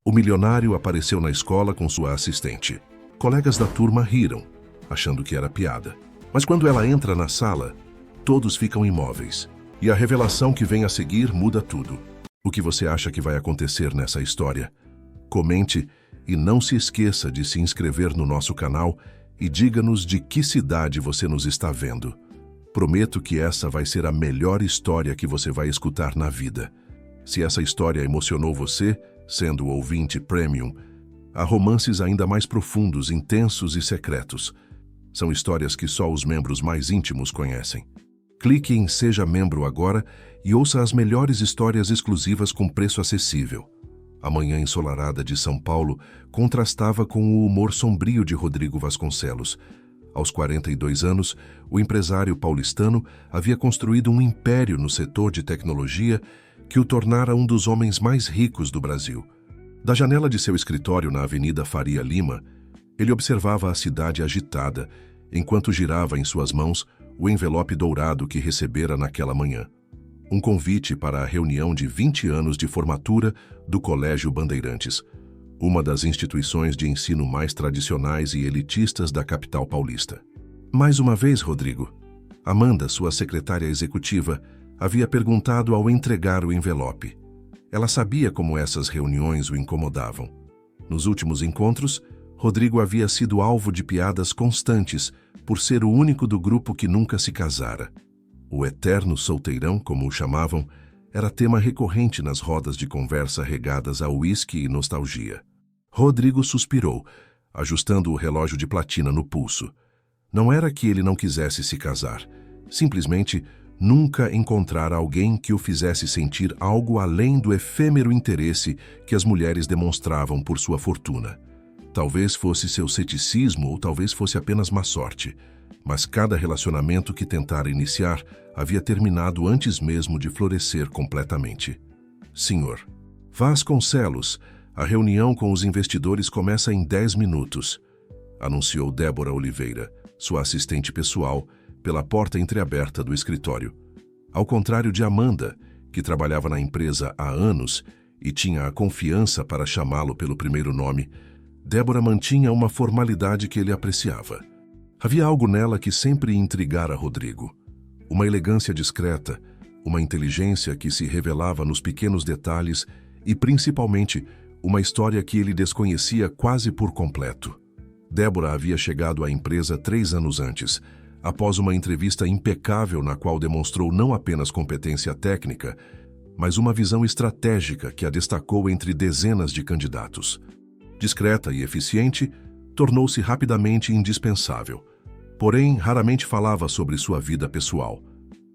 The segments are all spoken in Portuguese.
O milionário apareceu na escola com sua assistente. Colegas da turma riram, achando que era piada. Mas quando ela entra na sala, todos ficam imóveis. E a revelação que vem a seguir muda tudo. O que você acha que vai acontecer nessa história? Comente e não se esqueça de se inscrever no nosso canal e diga-nos de que cidade você nos está vendo. Prometo que essa vai ser a melhor história que você vai escutar na vida. Se essa história emocionou você, sendo ouvinte premium, há romances ainda mais profundos, intensos e secretos. São histórias que só os membros mais íntimos conhecem. Clique em Seja Membro agora e ouça as melhores histórias exclusivas com preço acessível. A manhã ensolarada de São Paulo contrastava com o humor sombrio de Rodrigo Vasconcelos. Aos 42 anos, o empresário paulistano havia construído um império no setor de tecnologia que o tornara um dos homens mais ricos do Brasil. Da janela de seu escritório na Avenida Faria Lima, ele observava a cidade agitada, enquanto girava em suas mãos o envelope dourado que recebera naquela manhã. Um convite para a reunião de 20 anos de formatura do Colégio Bandeirantes, uma das instituições de ensino mais tradicionais e elitistas da capital paulista. Mais uma vez, Rodrigo, Amanda, sua secretária executiva, havia perguntado ao entregar o envelope. Ela sabia como essas reuniões o incomodavam. Nos últimos encontros, Rodrigo havia sido alvo de piadas constantes por ser o único do grupo que nunca se casara. O eterno solteirão, como o chamavam, era tema recorrente nas rodas de conversa regadas a uísque e nostalgia. Rodrigo suspirou, ajustando o relógio de platina no pulso. Não era que ele não quisesse se casar, simplesmente nunca encontrara alguém que o fizesse sentir algo além do efêmero interesse que as mulheres demonstravam por sua fortuna. Talvez fosse seu ceticismo ou talvez fosse apenas má sorte, mas cada relacionamento que tentara iniciar havia terminado antes mesmo de florescer completamente. Senhor Vasconcelos, a reunião com os investidores começa em 10 minutos, anunciou Débora Oliveira, sua assistente pessoal, pela porta entreaberta do escritório. Ao contrário de Amanda, que trabalhava na empresa há anos e tinha a confiança para chamá-lo pelo primeiro nome, Débora mantinha uma formalidade que ele apreciava. Havia algo nela que sempre intrigara Rodrigo. Uma elegância discreta, uma inteligência que se revelava nos pequenos detalhes e, principalmente, uma história que ele desconhecia quase por completo. Débora havia chegado à empresa 3 anos antes, após uma entrevista impecável na qual demonstrou não apenas competência técnica, mas uma visão estratégica que a destacou entre dezenas de candidatos. Discreta e eficiente, tornou-se rapidamente indispensável. Porém, raramente falava sobre sua vida pessoal.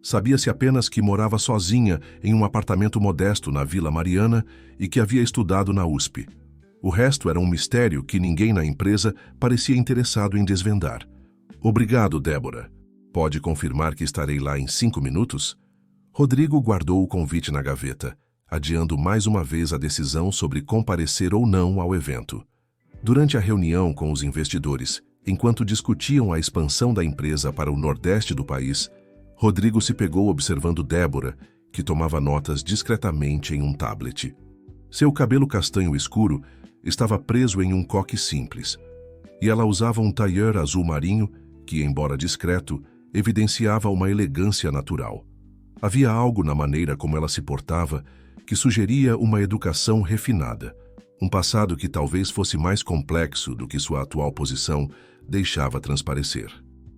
Sabia-se apenas que morava sozinha em um apartamento modesto na Vila Mariana e que havia estudado na USP. O resto era um mistério que ninguém na empresa parecia interessado em desvendar. Obrigado, Débora. Pode confirmar que estarei lá em 5 minutos? Rodrigo guardou o convite na gaveta, adiando mais uma vez a decisão sobre comparecer ou não ao evento. Durante a reunião com os investidores, enquanto discutiam a expansão da empresa para o nordeste do país, Rodrigo se pegou observando Débora, que tomava notas discretamente em um tablet. Seu cabelo castanho escuro estava preso em um coque simples, e ela usava um tailleur azul marinho que, embora discreto, evidenciava uma elegância natural. Havia algo na maneira como ela se portava que sugeria uma educação refinada, um passado que talvez fosse mais complexo do que sua atual posição deixava transparecer.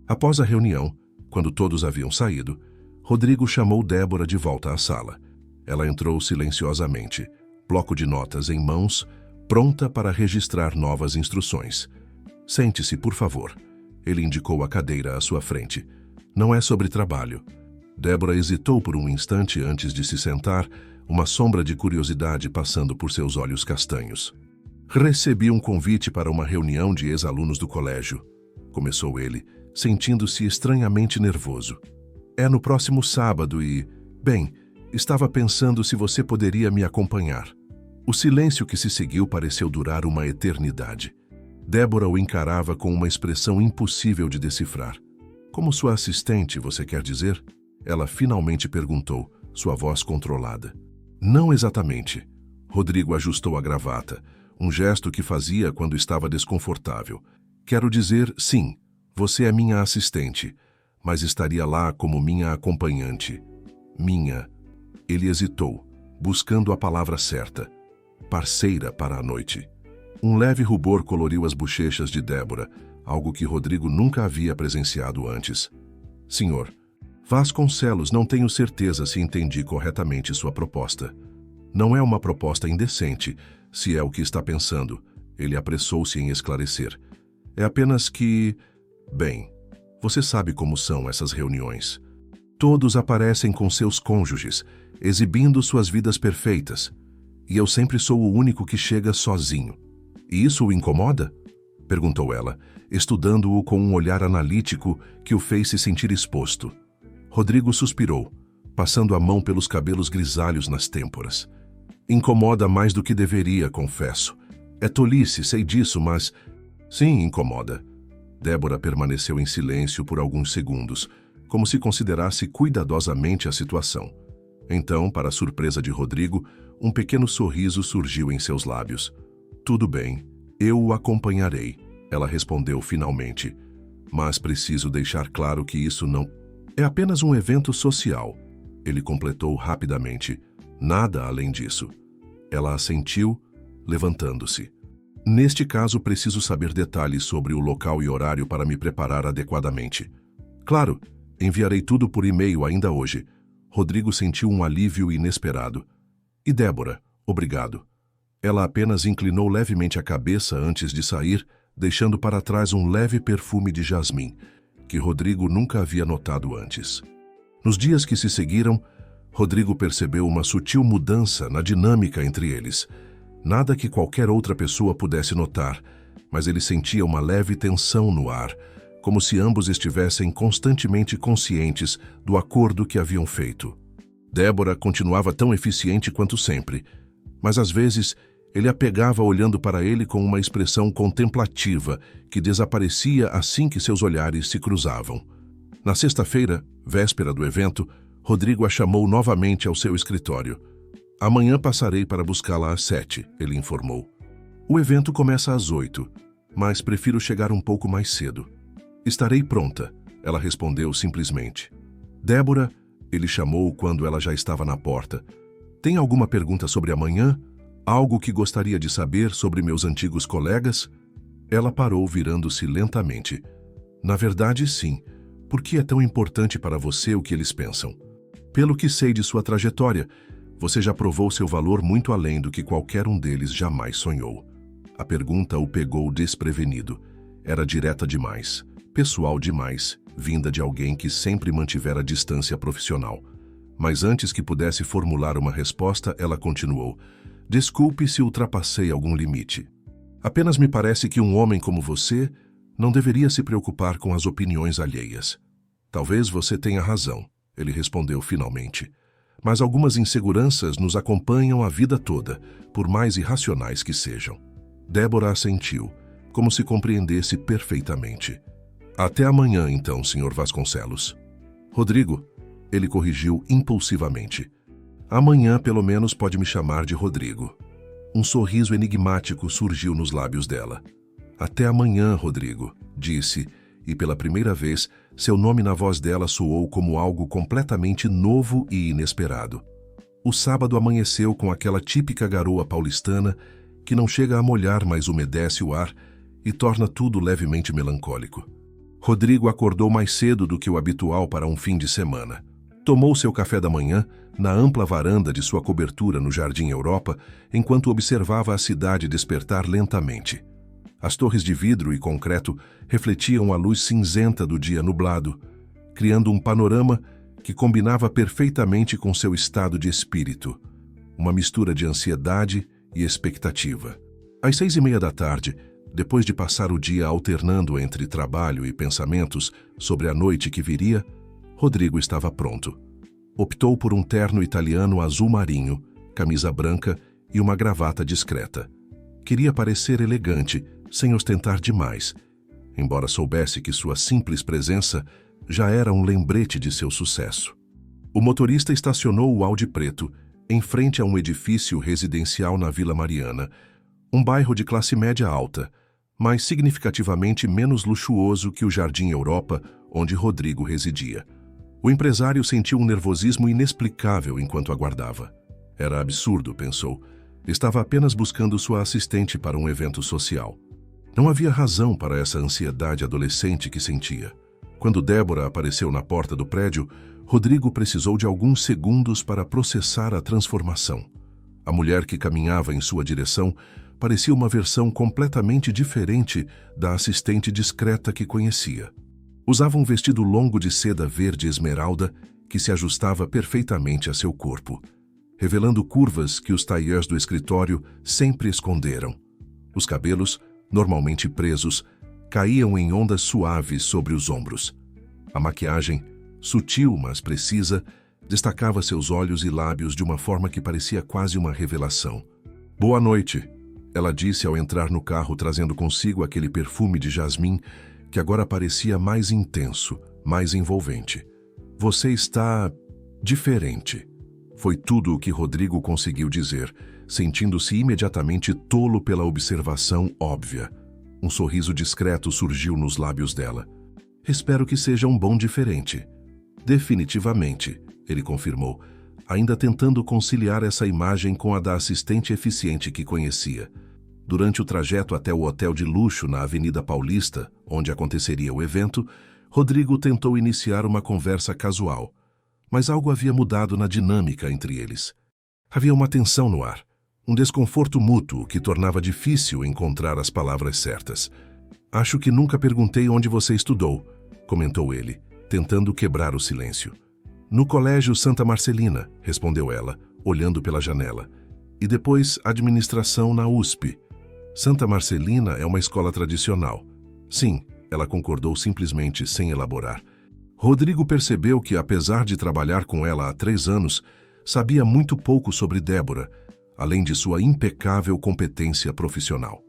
Após a reunião, quando todos haviam saído, Rodrigo chamou Débora de volta à sala. Ela entrou silenciosamente, bloco de notas em mãos, pronta para registrar novas instruções. Sente-se, por favor. Ele indicou a cadeira à sua frente. Não é sobre trabalho. Débora hesitou por um instante antes de se sentar, uma sombra de curiosidade passando por seus olhos castanhos. Recebi um convite para uma reunião de ex-alunos do colégio, começou ele, sentindo-se estranhamente nervoso. É no próximo sábado e, bem, estava pensando se você poderia me acompanhar. O silêncio que se seguiu pareceu durar uma eternidade. Débora o encarava com uma expressão impossível de decifrar. Como sua assistente, você quer dizer? Ela finalmente perguntou, sua voz controlada. Não exatamente. Rodrigo ajustou a gravata, um gesto que fazia quando estava desconfortável. Quero dizer, sim, você é minha assistente, mas estaria lá como minha acompanhante. Minha. Ele hesitou, buscando a palavra certa. Parceira para a noite. Um leve rubor coloriu as bochechas de Débora, algo que Rodrigo nunca havia presenciado antes. Senhor Vasconcelos, não tenho certeza se entendi corretamente sua proposta. Não é uma proposta indecente, se é o que está pensando. Ele apressou-se em esclarecer. É apenas que... Bem, você sabe como são essas reuniões. Todos aparecem com seus cônjuges, exibindo suas vidas perfeitas. E eu sempre sou o único que chega sozinho. E isso o incomoda? Perguntou ela, estudando-o com um olhar analítico que o fez se sentir exposto. Rodrigo suspirou, passando a mão pelos cabelos grisalhos nas têmporas. Incomoda mais do que deveria, confesso. É tolice, sei disso, mas... Sim, incomoda. Débora permaneceu em silêncio por alguns segundos, como se considerasse cuidadosamente a situação. Então, para a surpresa de Rodrigo, um pequeno sorriso surgiu em seus lábios. Tudo bem, eu o acompanharei, ela respondeu finalmente. Mas preciso deixar claro que isso não... É apenas um evento social, ele completou rapidamente. Nada além disso. Ela assentiu, levantando-se. Neste caso, preciso saber detalhes sobre o local e horário para me preparar adequadamente. Claro, enviarei tudo por e-mail ainda hoje. Rodrigo sentiu um alívio inesperado. E Débora, obrigado. Ela apenas inclinou levemente a cabeça antes de sair, deixando para trás um leve perfume de jasmim, que Rodrigo nunca havia notado antes. Nos dias que se seguiram, Rodrigo percebeu uma sutil mudança na dinâmica entre eles. Nada que qualquer outra pessoa pudesse notar, mas ele sentia uma leve tensão no ar, como se ambos estivessem constantemente conscientes do acordo que haviam feito. Débora continuava tão eficiente quanto sempre, mas às vezes ele a pegava olhando para ele com uma expressão contemplativa que desaparecia assim que seus olhares se cruzavam. Na sexta-feira, véspera do evento, Rodrigo a chamou novamente ao seu escritório. Amanhã passarei para buscá-la às 7, ele informou. O evento começa às 8, mas prefiro chegar um pouco mais cedo. Estarei pronta, ela respondeu simplesmente. Débora, ele chamou quando ela já estava na porta. Tem alguma pergunta sobre amanhã? Algo que gostaria de saber sobre meus antigos colegas? Ela parou, virando-se lentamente. Na verdade, sim. Por que é tão importante para você o que eles pensam? Pelo que sei de sua trajetória, você já provou seu valor muito além do que qualquer um deles jamais sonhou. A pergunta o pegou desprevenido. Era direta demais, pessoal demais, vinda de alguém que sempre mantivera distância profissional. Mas antes que pudesse formular uma resposta, ela continuou. Desculpe se ultrapassei algum limite. Apenas me parece que um homem como você não deveria se preocupar com as opiniões alheias. Talvez você tenha razão, ele respondeu finalmente. Mas algumas inseguranças nos acompanham a vida toda, por mais irracionais que sejam. Débora assentiu, como se compreendesse perfeitamente. Até amanhã, então, Sr. Vasconcelos. Rodrigo, ele corrigiu impulsivamente. Amanhã, pelo menos, pode me chamar de Rodrigo. Um sorriso enigmático surgiu nos lábios dela. Até amanhã, Rodrigo, disse, e pela primeira vez, seu nome na voz dela soou como algo completamente novo e inesperado. O sábado amanheceu com aquela típica garoa paulistana que não chega a molhar, mas umedece o ar e torna tudo levemente melancólico. Rodrigo acordou mais cedo do que o habitual para um fim de semana. Tomou seu café da manhã na ampla varanda de sua cobertura no Jardim Europa, enquanto observava a cidade despertar lentamente. As torres de vidro e concreto refletiam a luz cinzenta do dia nublado, criando um panorama que combinava perfeitamente com seu estado de espírito, uma mistura de ansiedade e expectativa. Às 6:30 da tarde, depois de passar o dia alternando entre trabalho e pensamentos sobre a noite que viria, Rodrigo estava pronto. Optou por um terno italiano azul marinho, camisa branca e uma gravata discreta. Queria parecer elegante, sem ostentar demais, embora soubesse que sua simples presença já era um lembrete de seu sucesso. O motorista estacionou o Audi preto em frente a um edifício residencial na Vila Mariana, Um bairro de classe média alta, mas significativamente menos luxuoso que o Jardim Europa, onde Rodrigo residia. O empresário sentiu um nervosismo inexplicável enquanto aguardava. Era absurdo, pensou. Estava apenas buscando sua assistente para um evento social. Não havia razão para essa ansiedade adolescente que sentia. Quando Débora apareceu na porta do prédio, Rodrigo precisou de alguns segundos para processar a transformação. A mulher que caminhava em sua direção parecia uma versão completamente diferente da assistente discreta que conhecia. Usava um vestido longo de seda verde esmeralda que se ajustava perfeitamente a seu corpo, revelando curvas que os tailleurs do escritório sempre esconderam. Os cabelos, normalmente presos, caíam em ondas suaves sobre os ombros. A maquiagem, sutil mas precisa, destacava seus olhos e lábios de uma forma que parecia quase uma revelação. "Boa noite", ela disse ao entrar no carro, trazendo consigo aquele perfume de jasmim que agora parecia mais intenso, mais envolvente. "Você está diferente." Foi tudo o que Rodrigo conseguiu dizer, sentindo-se imediatamente tolo pela observação óbvia. Um sorriso discreto surgiu nos lábios dela. "Espero que seja um bom diferente." "Definitivamente", ele confirmou, ainda tentando conciliar essa imagem com a da assistente eficiente que conhecia. Durante o trajeto até o hotel de luxo na Avenida Paulista, onde aconteceria o evento, Rodrigo tentou iniciar uma conversa casual. Mas algo havia mudado na dinâmica entre eles. Havia uma tensão no ar, um desconforto mútuo que tornava difícil encontrar as palavras certas. "Acho que nunca perguntei onde você estudou", comentou ele, tentando quebrar o silêncio. "No Colégio Santa Marcelina", respondeu ela, olhando pela janela. "E depois administração na USP." "Santa Marcelina é uma escola tradicional." "Sim", ela concordou simplesmente, sem elaborar. Rodrigo percebeu que, apesar de trabalhar com ela há 3 anos, sabia muito pouco sobre Débora, além de sua impecável competência profissional.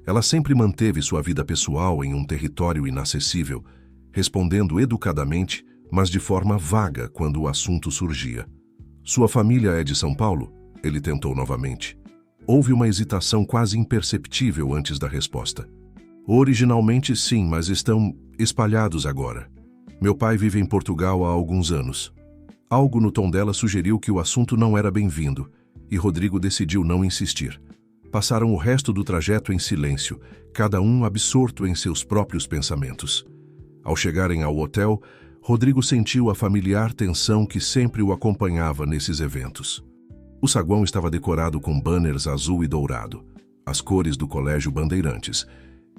Ela sempre manteve sua vida pessoal em um território inacessível, respondendo educadamente, mas de forma vaga quando o assunto surgia. "Sua família é de São Paulo?", ele tentou novamente. Houve uma hesitação quase imperceptível antes da resposta. "Originalmente sim, mas estão espalhados agora. Meu pai vive em Portugal há alguns anos." Algo no tom dela sugeriu que o assunto não era bem-vindo, e Rodrigo decidiu não insistir. Passaram o resto do trajeto em silêncio, cada um absorto em seus próprios pensamentos. Ao chegarem ao hotel, Rodrigo sentiu a familiar tensão que sempre o acompanhava nesses eventos. O saguão estava decorado com banners azul e dourado, as cores do Colégio Bandeirantes,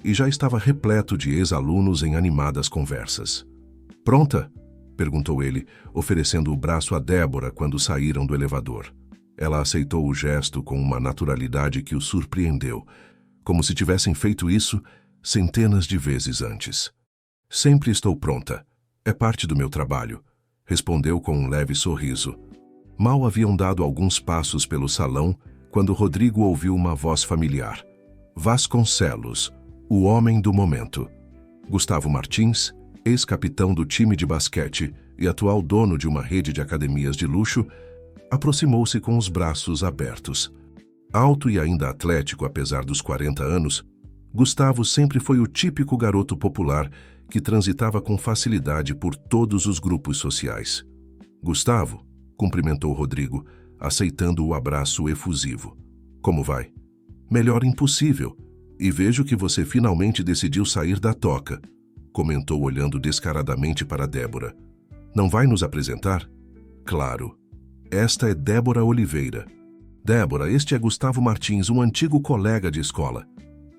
e já estava repleto de ex-alunos em animadas conversas. "Pronta?", perguntou ele, oferecendo o braço a Débora quando saíram do elevador. Ela aceitou o gesto com uma naturalidade que o surpreendeu, como se tivessem feito isso centenas de vezes antes. "Sempre estou pronta. É parte do meu trabalho", respondeu com um leve sorriso. Mal haviam dado alguns passos pelo salão quando Rodrigo ouviu uma voz familiar. Vasconcelos, o homem do momento. Gustavo Martins, ex-capitão do time de basquete e atual dono de uma rede de academias de luxo, aproximou-se com os braços abertos. Alto e ainda atlético apesar dos 40 anos, Gustavo sempre foi o típico garoto popular que transitava com facilidade por todos os grupos sociais. "Gustavo", cumprimentou Rodrigo, aceitando o abraço efusivo. "Como vai?" "Melhor impossível. E vejo que você finalmente decidiu sair da toca", comentou olhando descaradamente para Débora. "Não vai nos apresentar?" "Claro. Esta é Débora Oliveira." "Débora, este é Gustavo Martins, um antigo colega de escola."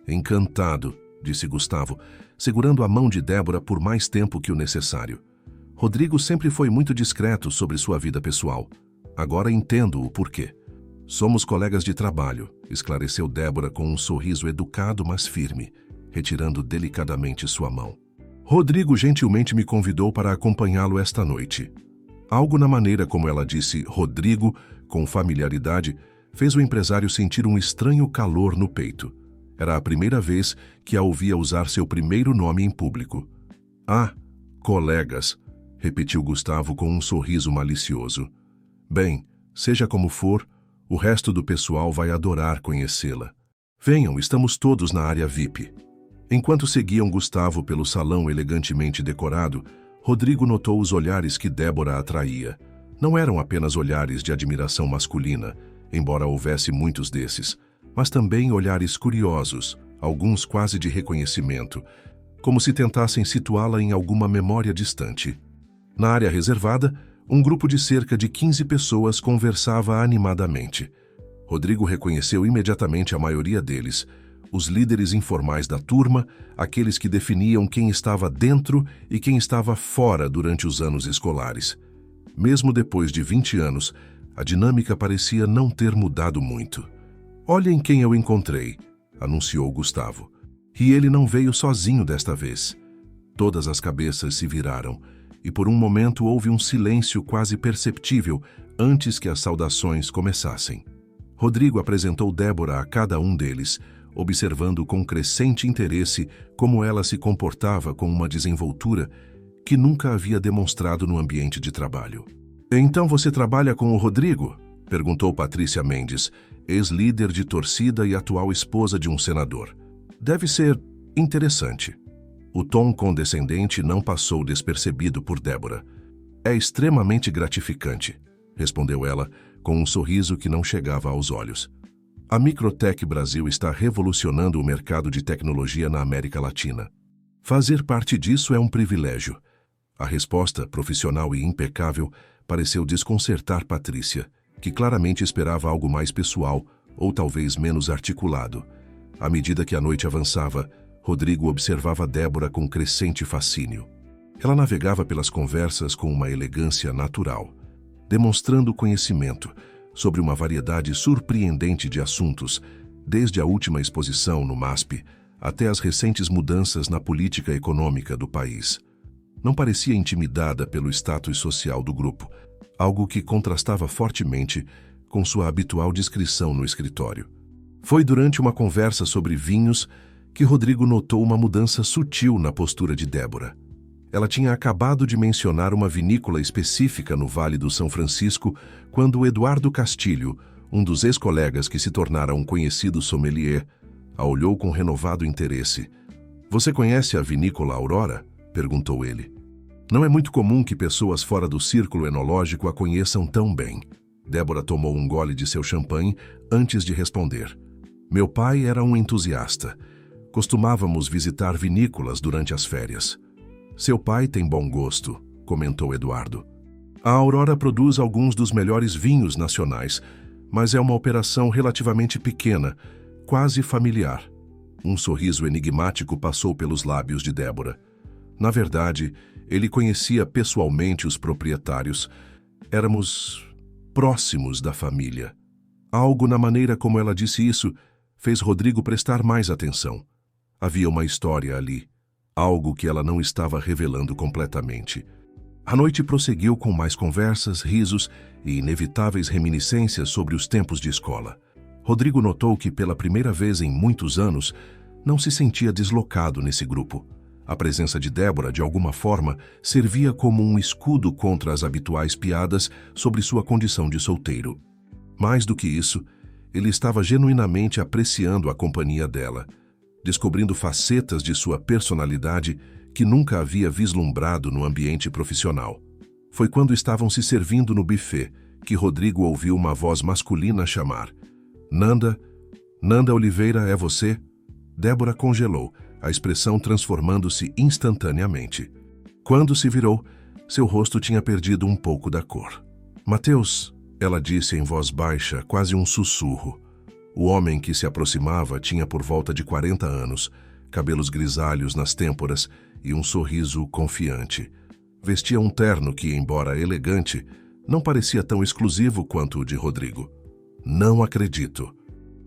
"Encantado", disse Gustavo, segurando a mão de Débora por mais tempo que o necessário. Rodrigo sempre foi muito discreto sobre sua vida pessoal. Agora entendo o porquê. "Somos colegas de trabalho", esclareceu Débora com um sorriso educado, mas firme, retirando delicadamente sua mão. "Rodrigo gentilmente me convidou para acompanhá-lo esta noite." Algo na maneira como ela disse Rodrigo, com familiaridade, fez o empresário sentir um estranho calor no peito. Era a primeira vez que a ouvia usar seu primeiro nome em público. "Ah, colegas", repetiu Gustavo com um sorriso malicioso. "Bem, seja como for, o resto do pessoal vai adorar conhecê-la." Venham, estamos todos na área VIP. Enquanto seguiam Gustavo pelo salão elegantemente decorado, Rodrigo notou os olhares que Débora atraía. Não eram apenas olhares de admiração masculina, embora houvesse muitos desses, mas também olhares curiosos, alguns quase de reconhecimento, como se tentassem situá-la em alguma memória distante. Na área reservada, um grupo de cerca de 15 pessoas conversava animadamente. Rodrigo reconheceu imediatamente a maioria deles, os líderes informais da turma, aqueles que definiam quem estava dentro e quem estava fora durante os anos escolares. Mesmo depois de 20 anos, a dinâmica parecia não ter mudado muito. "Olhem quem eu encontrei", anunciou Gustavo. E ele não veio sozinho desta vez. Todas as cabeças se viraram, e por um momento houve um silêncio quase perceptível antes que as saudações começassem. Rodrigo apresentou Débora a cada um deles, observando com crescente interesse como ela se comportava com uma desenvoltura que nunca havia demonstrado no ambiente de trabalho. "Então você trabalha com o Rodrigo?", perguntou Patrícia Mendes, ex-líder de torcida e atual esposa de um senador. "Deve ser interessante." O tom condescendente não passou despercebido por Débora. "É extremamente gratificante", respondeu ela, com um sorriso que não chegava aos olhos. "A Microtech Brasil está revolucionando o mercado de tecnologia na América Latina. Fazer parte disso é um privilégio." A resposta, profissional e impecável, pareceu desconcertar Patrícia, que claramente esperava algo mais pessoal ou talvez menos articulado. À medida que a noite avançava, Rodrigo observava Débora com crescente fascínio. Ela navegava pelas conversas com uma elegância natural, demonstrando conhecimento sobre uma variedade surpreendente de assuntos, desde a última exposição no MASP até as recentes mudanças na política econômica do país. Não parecia intimidada pelo status social do grupo, algo que contrastava fortemente com sua habitual discrição no escritório. Foi durante uma conversa sobre vinhos que Rodrigo notou uma mudança sutil na postura de Débora. Ela tinha acabado de mencionar uma vinícola específica no Vale do São Francisco quando Eduardo Castilho, um dos ex-colegas que se tornara um conhecido sommelier, a olhou com renovado interesse. "Você conhece a vinícola Aurora?", perguntou ele. "Não é muito comum que pessoas fora do círculo enológico a conheçam tão bem." Débora tomou um gole de seu champanhe antes de responder. "Meu pai era um entusiasta. Costumávamos visitar vinícolas durante as férias." "Seu pai tem bom gosto", comentou Eduardo. "A Aurora produz alguns dos melhores vinhos nacionais, mas é uma operação relativamente pequena, quase familiar." Um sorriso enigmático passou pelos lábios de Débora. Na verdade, ele conhecia pessoalmente os proprietários. Éramos próximos da família. Algo na maneira como ela disse isso fez Rodrigo prestar mais atenção. Havia uma história ali. Algo que ela não estava revelando completamente. A noite prosseguiu com mais conversas, risos e inevitáveis reminiscências sobre os tempos de escola. Rodrigo notou que, pela primeira vez em muitos anos, não se sentia deslocado nesse grupo. A presença de Débora, de alguma forma, servia como um escudo contra as habituais piadas sobre sua condição de solteiro. Mais do que isso, ele estava genuinamente apreciando a companhia dela, descobrindo facetas de sua personalidade que nunca havia vislumbrado no ambiente profissional. Foi quando estavam se servindo no buffet que Rodrigo ouviu uma voz masculina chamar: "Nanda? Nanda Oliveira, é você?" Débora congelou, a expressão transformando-se instantaneamente. Quando se virou, seu rosto tinha perdido um pouco da cor. "Mateus", ela disse em voz baixa, quase um sussurro. O homem que se aproximava tinha por volta de 40 anos, cabelos grisalhos nas têmporas e um sorriso confiante. Vestia um terno que, embora elegante, não parecia tão exclusivo quanto o de Rodrigo. "Não acredito."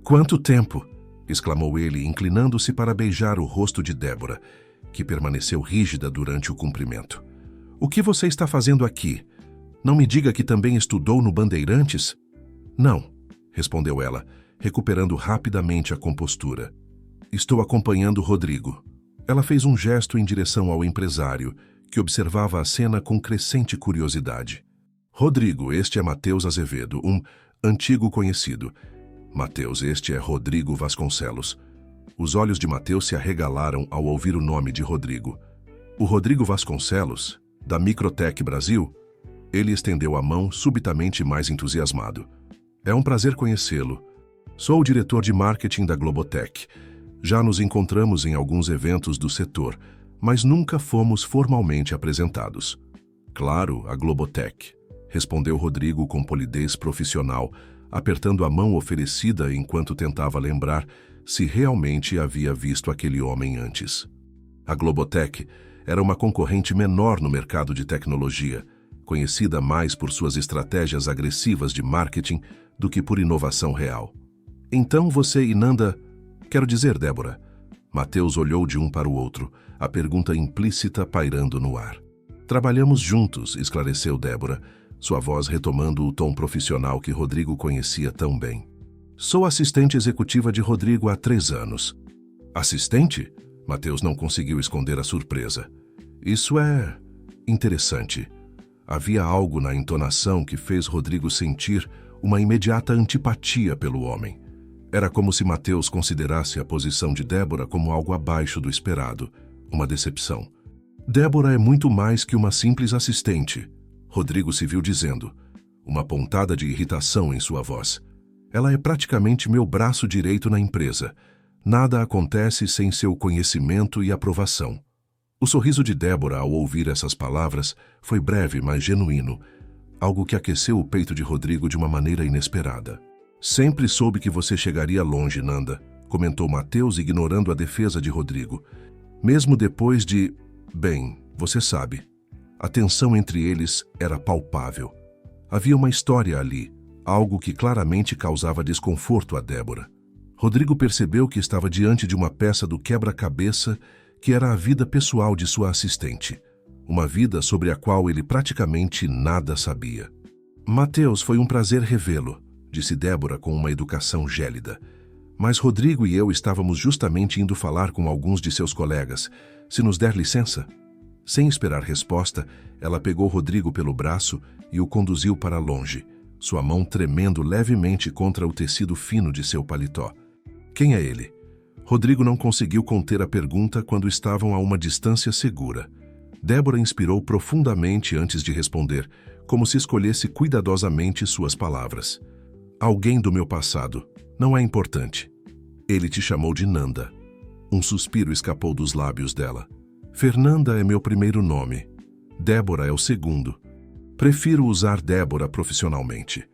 "Quanto tempo!" exclamou ele, inclinando-se para beijar o rosto de Débora, que permaneceu rígida durante o cumprimento. "O que você está fazendo aqui? Não me diga que também estudou no Bandeirantes?" "Não", respondeu ela, recuperando rapidamente a compostura. "Estou acompanhando Rodrigo." Ela fez um gesto em direção ao empresário, que observava a cena com crescente curiosidade. "Rodrigo, este é Mateus Azevedo, um antigo conhecido. Mateus, este é Rodrigo Vasconcelos. Os olhos de Mateus se arregalaram ao ouvir o nome de Rodrigo. O Rodrigo Vasconcelos, da Microtech Brasil? Ele estendeu a mão subitamente mais entusiasmado. É um prazer conhecê-lo. Sou o diretor de marketing da Globotech. Já nos encontramos em alguns eventos do setor, mas nunca fomos formalmente apresentados. Claro, a Globotech, respondeu Rodrigo com polidez profissional, apertando a mão oferecida enquanto tentava lembrar se realmente havia visto aquele homem antes. A Globotech era uma concorrente menor no mercado de tecnologia, conhecida mais por suas estratégias agressivas de marketing do que por inovação real. Então você e Nanda... Quero dizer, Débora. Mateus olhou de um para o outro, a pergunta implícita pairando no ar. Trabalhamos juntos, esclareceu Débora, sua voz retomando o tom profissional que Rodrigo conhecia tão bem. Sou assistente executiva de Rodrigo há 3 anos. Assistente? Mateus não conseguiu esconder a surpresa. Isso é... interessante. Havia algo na entonação que fez Rodrigo sentir uma imediata antipatia pelo homem. Era como se Mateus considerasse a posição de Débora como algo abaixo do esperado, uma decepção. Débora é muito mais que uma simples assistente, Rodrigo se viu dizendo, uma pontada de irritação em sua voz. Ela é praticamente meu braço direito na empresa. Nada acontece sem seu conhecimento e aprovação. O sorriso de Débora ao ouvir essas palavras foi breve, mas genuíno, algo que aqueceu o peito de Rodrigo de uma maneira inesperada. Sempre soube que você chegaria longe, Nanda, comentou Mateus, ignorando a defesa de Rodrigo. Mesmo depois de... Bem, você sabe. A tensão entre eles era palpável. Havia uma história ali, algo que claramente causava desconforto a Débora. Rodrigo percebeu que estava diante de uma peça do quebra-cabeça que era a vida pessoal de sua assistente. Uma vida sobre a qual ele praticamente nada sabia. Mateus, foi um prazer revê-lo, disse Débora com uma educação gélida. Mas Rodrigo e eu estávamos justamente indo falar com alguns de seus colegas. Se nos der licença? Sem esperar resposta, ela pegou Rodrigo pelo braço e o conduziu para longe, sua mão tremendo levemente contra o tecido fino de seu paletó. Quem é ele? Rodrigo não conseguiu conter a pergunta quando estavam a uma distância segura. Débora inspirou profundamente antes de responder, como se escolhesse cuidadosamente suas palavras. Alguém do meu passado. Não é importante. Ele te chamou de Nanda. Um suspiro escapou dos lábios dela. Fernanda é meu primeiro nome. Débora é o segundo. Prefiro usar Débora profissionalmente.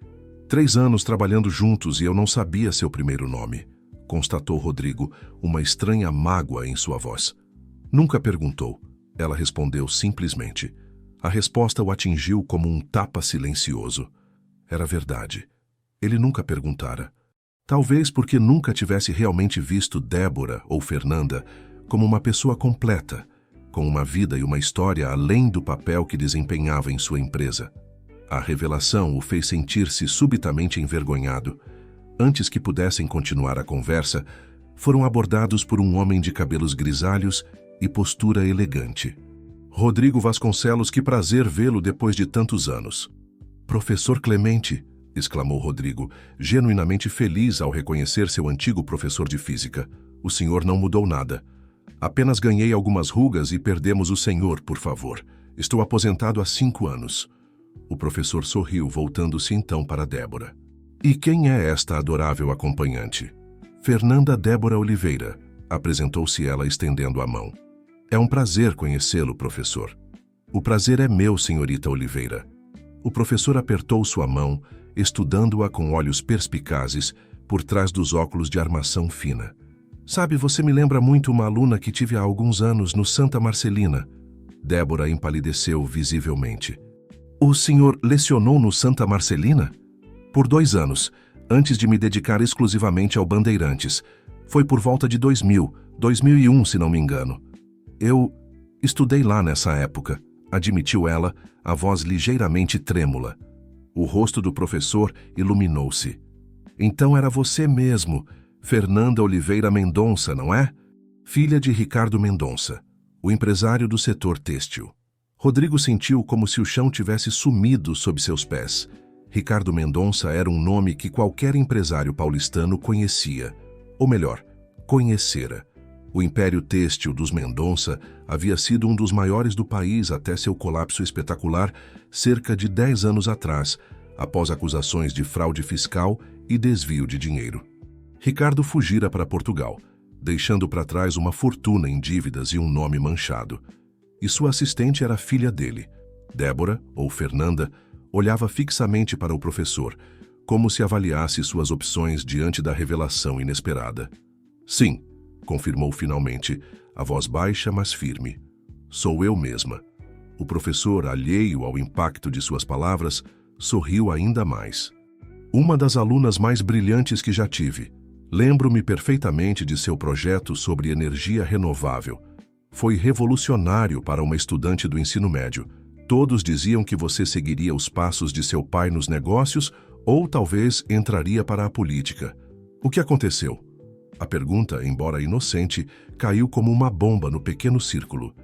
3 anos trabalhando juntos e eu não sabia seu primeiro nome, constatou Rodrigo, uma estranha mágoa em sua voz. Nunca perguntou. Ela respondeu simplesmente. A resposta o atingiu como um tapa silencioso. Era verdade. Ele nunca perguntara. Talvez porque nunca tivesse realmente visto Débora ou Fernanda como uma pessoa completa, com uma vida e uma história além do papel que desempenhava em sua empresa. A revelação o fez sentir-se subitamente envergonhado. Antes que pudessem continuar a conversa, foram abordados por um homem de cabelos grisalhos e postura elegante. Rodrigo Vasconcelos, que prazer vê-lo depois de tantos anos. Professor Clemente, exclamou Rodrigo, genuinamente feliz ao reconhecer seu antigo professor de física. O senhor não mudou nada. Apenas ganhei algumas rugas e perdemos o senhor, por favor. Estou aposentado há 5 anos. O professor sorriu, voltando-se então para Débora. E quem é esta adorável acompanhante? Fernanda Débora Oliveira, apresentou-se ela estendendo a mão. É um prazer conhecê-lo, professor. O prazer é meu, senhorita Oliveira. O professor apertou sua mão, estudando-a com olhos perspicazes por trás dos óculos de armação fina. Sabe, você me lembra muito uma aluna que tive há alguns anos no Santa Marcelina. Débora empalideceu visivelmente. O senhor lecionou no Santa Marcelina? Por 2 anos, antes de me dedicar exclusivamente ao Bandeirantes. Foi por volta de 2000, 2001, se não me engano. Eu estudei lá nessa época, admitiu ela, a voz ligeiramente trêmula. O rosto do professor iluminou-se. Então era você mesmo, Fernanda Oliveira Mendonça, não é? Filha de Ricardo Mendonça, o empresário do setor têxtil. Rodrigo sentiu como se o chão tivesse sumido sob seus pés. Ricardo Mendonça era um nome que qualquer empresário paulistano conhecia, ou melhor, conhecera. O império têxtil dos Mendonça havia sido um dos maiores do país até seu colapso espetacular cerca de 10 anos atrás, após acusações de fraude fiscal e desvio de dinheiro. Ricardo fugira para Portugal, deixando para trás uma fortuna em dívidas e um nome manchado. E sua assistente era a filha dele. Débora, ou Fernanda, olhava fixamente para o professor, como se avaliasse suas opções diante da revelação inesperada. Sim, confirmou finalmente, a voz baixa, mas firme. Sou eu mesma. O professor, alheio ao impacto de suas palavras, sorriu ainda mais. Uma das alunas mais brilhantes que já tive. Lembro-me perfeitamente de seu projeto sobre energia renovável. Foi revolucionário para uma estudante do ensino médio. Todos diziam que você seguiria os passos de seu pai nos negócios ou talvez entraria para a política. O que aconteceu? A pergunta, embora inocente, caiu como uma bomba no pequeno círculo.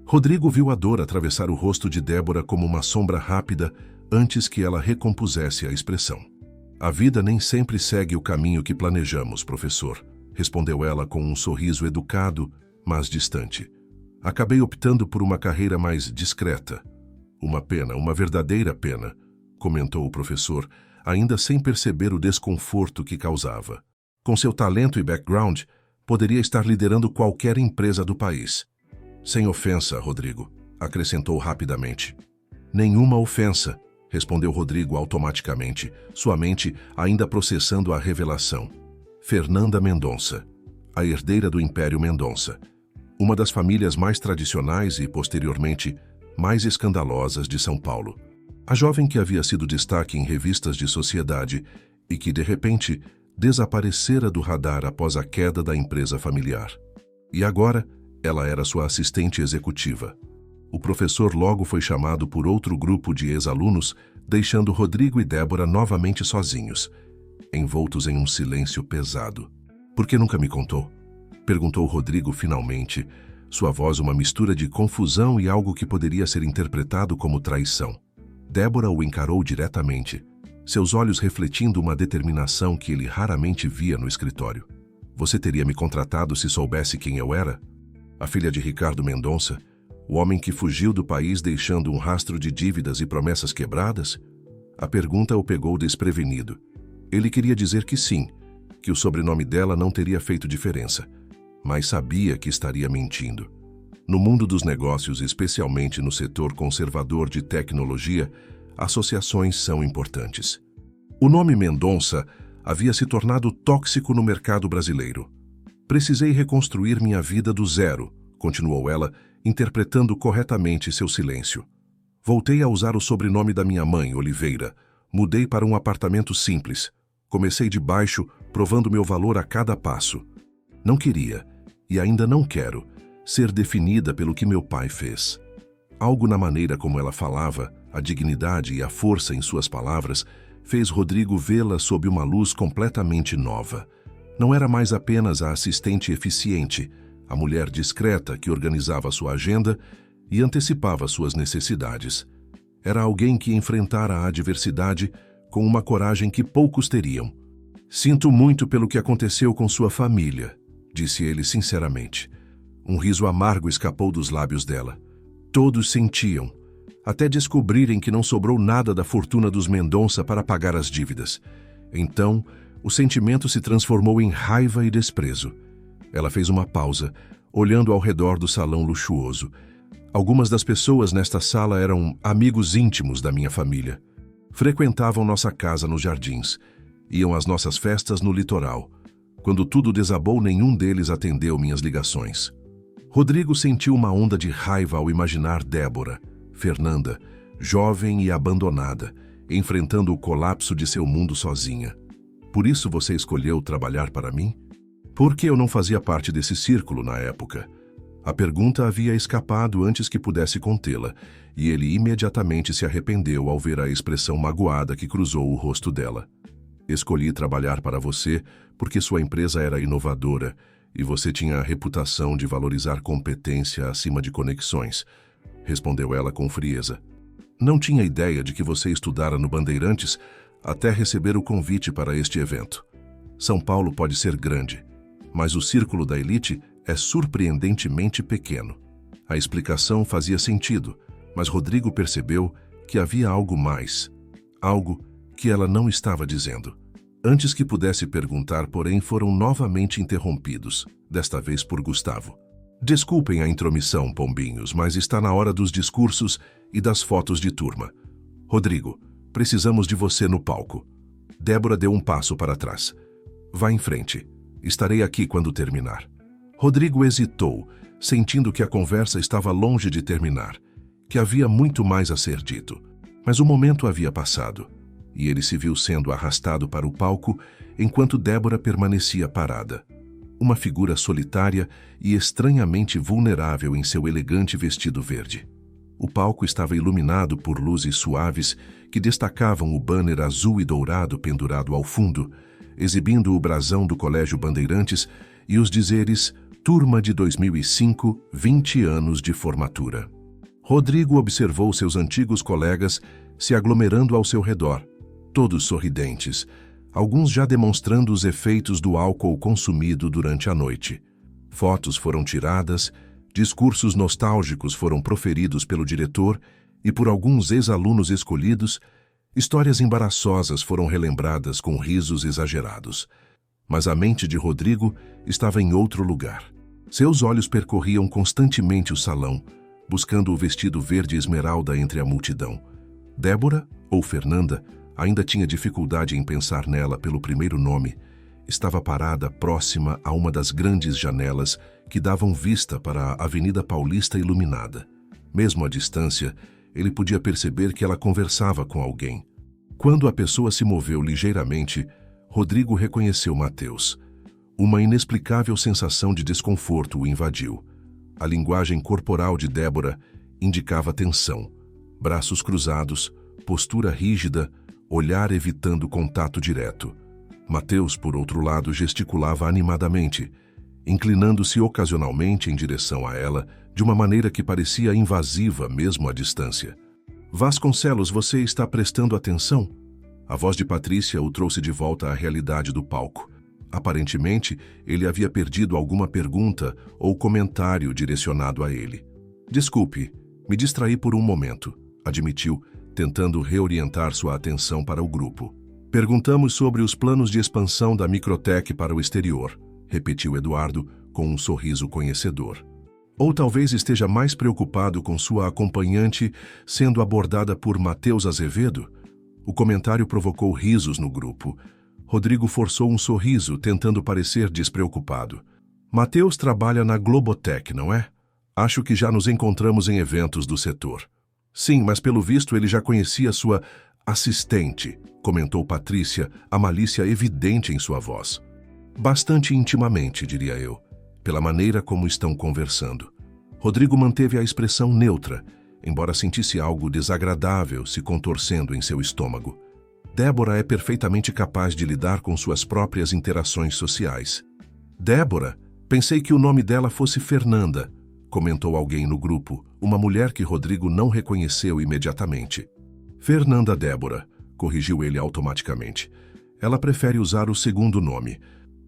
Rodrigo viu a dor atravessar o rosto de Débora como uma sombra rápida antes que ela recompusesse a expressão. A vida nem sempre segue o caminho que planejamos, professor, respondeu ela com um sorriso educado, mas distante. Acabei optando por uma carreira mais discreta. Uma pena, uma verdadeira pena, comentou o professor, ainda sem perceber o desconforto que causava. Com seu talento e background, poderia estar liderando qualquer empresa do país. Sem ofensa, Rodrigo, acrescentou rapidamente. Nenhuma ofensa, respondeu Rodrigo automaticamente, sua mente ainda processando a revelação. Fernanda Mendonça, a herdeira do Império Mendonça, uma das famílias mais tradicionais e, posteriormente, mais escandalosas de São Paulo. A jovem que havia sido destaque em revistas de sociedade e que, de repente, desaparecera do radar após a queda da empresa familiar. E agora, ela era sua assistente executiva. O professor logo foi chamado por outro grupo de ex-alunos, deixando Rodrigo e Débora novamente sozinhos, envoltos em um silêncio pesado. Por que nunca me contou? Perguntou Rodrigo finalmente, sua voz uma mistura de confusão e algo que poderia ser interpretado como traição. Débora o encarou diretamente, seus olhos refletindo uma determinação que ele raramente via no escritório. Você teria me contratado se soubesse quem eu era? A filha de Ricardo Mendonça? O homem que fugiu do país deixando um rastro de dívidas e promessas quebradas? A pergunta o pegou desprevenido. Ele queria dizer que sim, que o sobrenome dela não teria feito diferença, mas sabia que estaria mentindo. No mundo dos negócios, especialmente no setor conservador de tecnologia, associações são importantes. O nome Mendonça havia se tornado tóxico no mercado brasileiro. Precisei reconstruir minha vida do zero, continuou ela, interpretando corretamente seu silêncio. Voltei a usar o sobrenome da minha mãe, Oliveira. Mudei para um apartamento simples. Comecei de baixo, provando meu valor a cada passo. Não queria, e ainda não quero, ser definida pelo que meu pai fez. Algo na maneira como ela falava, a dignidade e a força em suas palavras, fez Rodrigo vê-la sob uma luz completamente nova. Não era mais apenas a assistente eficiente, a mulher discreta que organizava sua agenda e antecipava suas necessidades. Era alguém que enfrentara a adversidade com uma coragem que poucos teriam. Sinto muito pelo que aconteceu com sua família, disse ele sinceramente. Um riso amargo escapou dos lábios dela. Todos sentiam, até descobrirem que não sobrou nada da fortuna dos Mendonça para pagar as dívidas. Então, o sentimento se transformou em raiva e desprezo. Ela fez uma pausa, olhando ao redor do salão luxuoso. Algumas das pessoas nesta sala eram amigos íntimos da minha família. Frequentavam nossa casa nos jardins. Iam às nossas festas no litoral. Quando tudo desabou, nenhum deles atendeu minhas ligações. Rodrigo sentiu uma onda de raiva ao imaginar Débora, Fernanda, jovem e abandonada, enfrentando o colapso de seu mundo sozinha. Por isso você escolheu trabalhar para mim? Por que eu não fazia parte desse círculo na época? A pergunta havia escapado antes que pudesse contê-la, e ele imediatamente se arrependeu ao ver a expressão magoada que cruzou o rosto dela. Escolhi trabalhar para você porque sua empresa era inovadora e você tinha a reputação de valorizar competência acima de conexões, respondeu ela com frieza. Não tinha ideia de que você estudara no Bandeirantes até receber o convite para este evento. São Paulo pode ser grande, mas o círculo da elite é surpreendentemente pequeno. A explicação fazia sentido, mas Rodrigo percebeu que havia algo mais, algo que ela não estava dizendo. Antes que pudesse perguntar, porém, foram novamente interrompidos, desta vez por Gustavo. Desculpem a intromissão, pombinhos, mas está na hora dos discursos e das fotos de turma. Rodrigo, precisamos de você no palco. Débora deu um passo para trás. Vá em frente. Estarei aqui quando terminar. Rodrigo hesitou, sentindo que a conversa estava longe de terminar, que havia muito mais a ser dito. Mas o momento havia passado, e ele se viu sendo arrastado para o palco enquanto Débora permanecia parada. Uma figura solitária e estranhamente vulnerável em seu elegante vestido verde. O palco estava iluminado por luzes suaves que destacavam o banner azul e dourado pendurado ao fundo, exibindo o brasão do Colégio Bandeirantes e os dizeres Turma de 2005, 20 anos de formatura. Rodrigo observou seus antigos colegas se aglomerando ao seu redor, todos sorridentes, alguns já demonstrando os efeitos do álcool consumido durante a noite. Fotos foram tiradas, discursos nostálgicos foram proferidos pelo diretor e por alguns ex-alunos escolhidos, histórias embaraçosas foram relembradas com risos exagerados. Mas a mente de Rodrigo estava em outro lugar. Seus olhos percorriam constantemente o salão, buscando o vestido verde esmeralda entre a multidão. Débora, ou Fernanda, ainda tinha dificuldade em pensar nela pelo primeiro nome. Estava parada próxima a uma das grandes janelas que davam vista para a Avenida Paulista iluminada. Mesmo à distância, ele podia perceber que ela conversava com alguém. Quando a pessoa se moveu ligeiramente, Rodrigo reconheceu Matheus. Uma inexplicável sensação de desconforto o invadiu. A linguagem corporal de Débora indicava tensão. Braços cruzados, postura rígida, olhar evitando contato direto. Matheus, por outro lado, gesticulava animadamente, inclinando-se ocasionalmente em direção a ela, de uma maneira que parecia invasiva mesmo à distância. Vasconcelos, você está prestando atenção? A voz de Patrícia o trouxe de volta à realidade do palco. Aparentemente, ele havia perdido alguma pergunta ou comentário direcionado a ele. Desculpe, me distraí por um momento, admitiu, tentando reorientar sua atenção para o grupo. Perguntamos sobre os planos de expansão da Microtech para o exterior, repetiu Eduardo com um sorriso conhecedor. Ou talvez esteja mais preocupado com sua acompanhante sendo abordada por Matheus Azevedo? O comentário provocou risos no grupo. Rodrigo forçou um sorriso, tentando parecer despreocupado. Matheus trabalha na Globotech, não é? Acho que já nos encontramos em eventos do setor. Sim, mas pelo visto ele já conhecia sua assistente, comentou Patrícia, a malícia evidente em sua voz. Bastante intimamente, diria eu, pela maneira como estão conversando. Rodrigo manteve a expressão neutra, embora sentisse algo desagradável se contorcendo em seu estômago. Débora é perfeitamente capaz de lidar com suas próprias interações sociais. Débora? Pensei que o nome dela fosse Fernanda, comentou alguém no grupo, uma mulher que Rodrigo não reconheceu imediatamente. Fernanda Débora, corrigiu ele automaticamente. Ela prefere usar o segundo nome.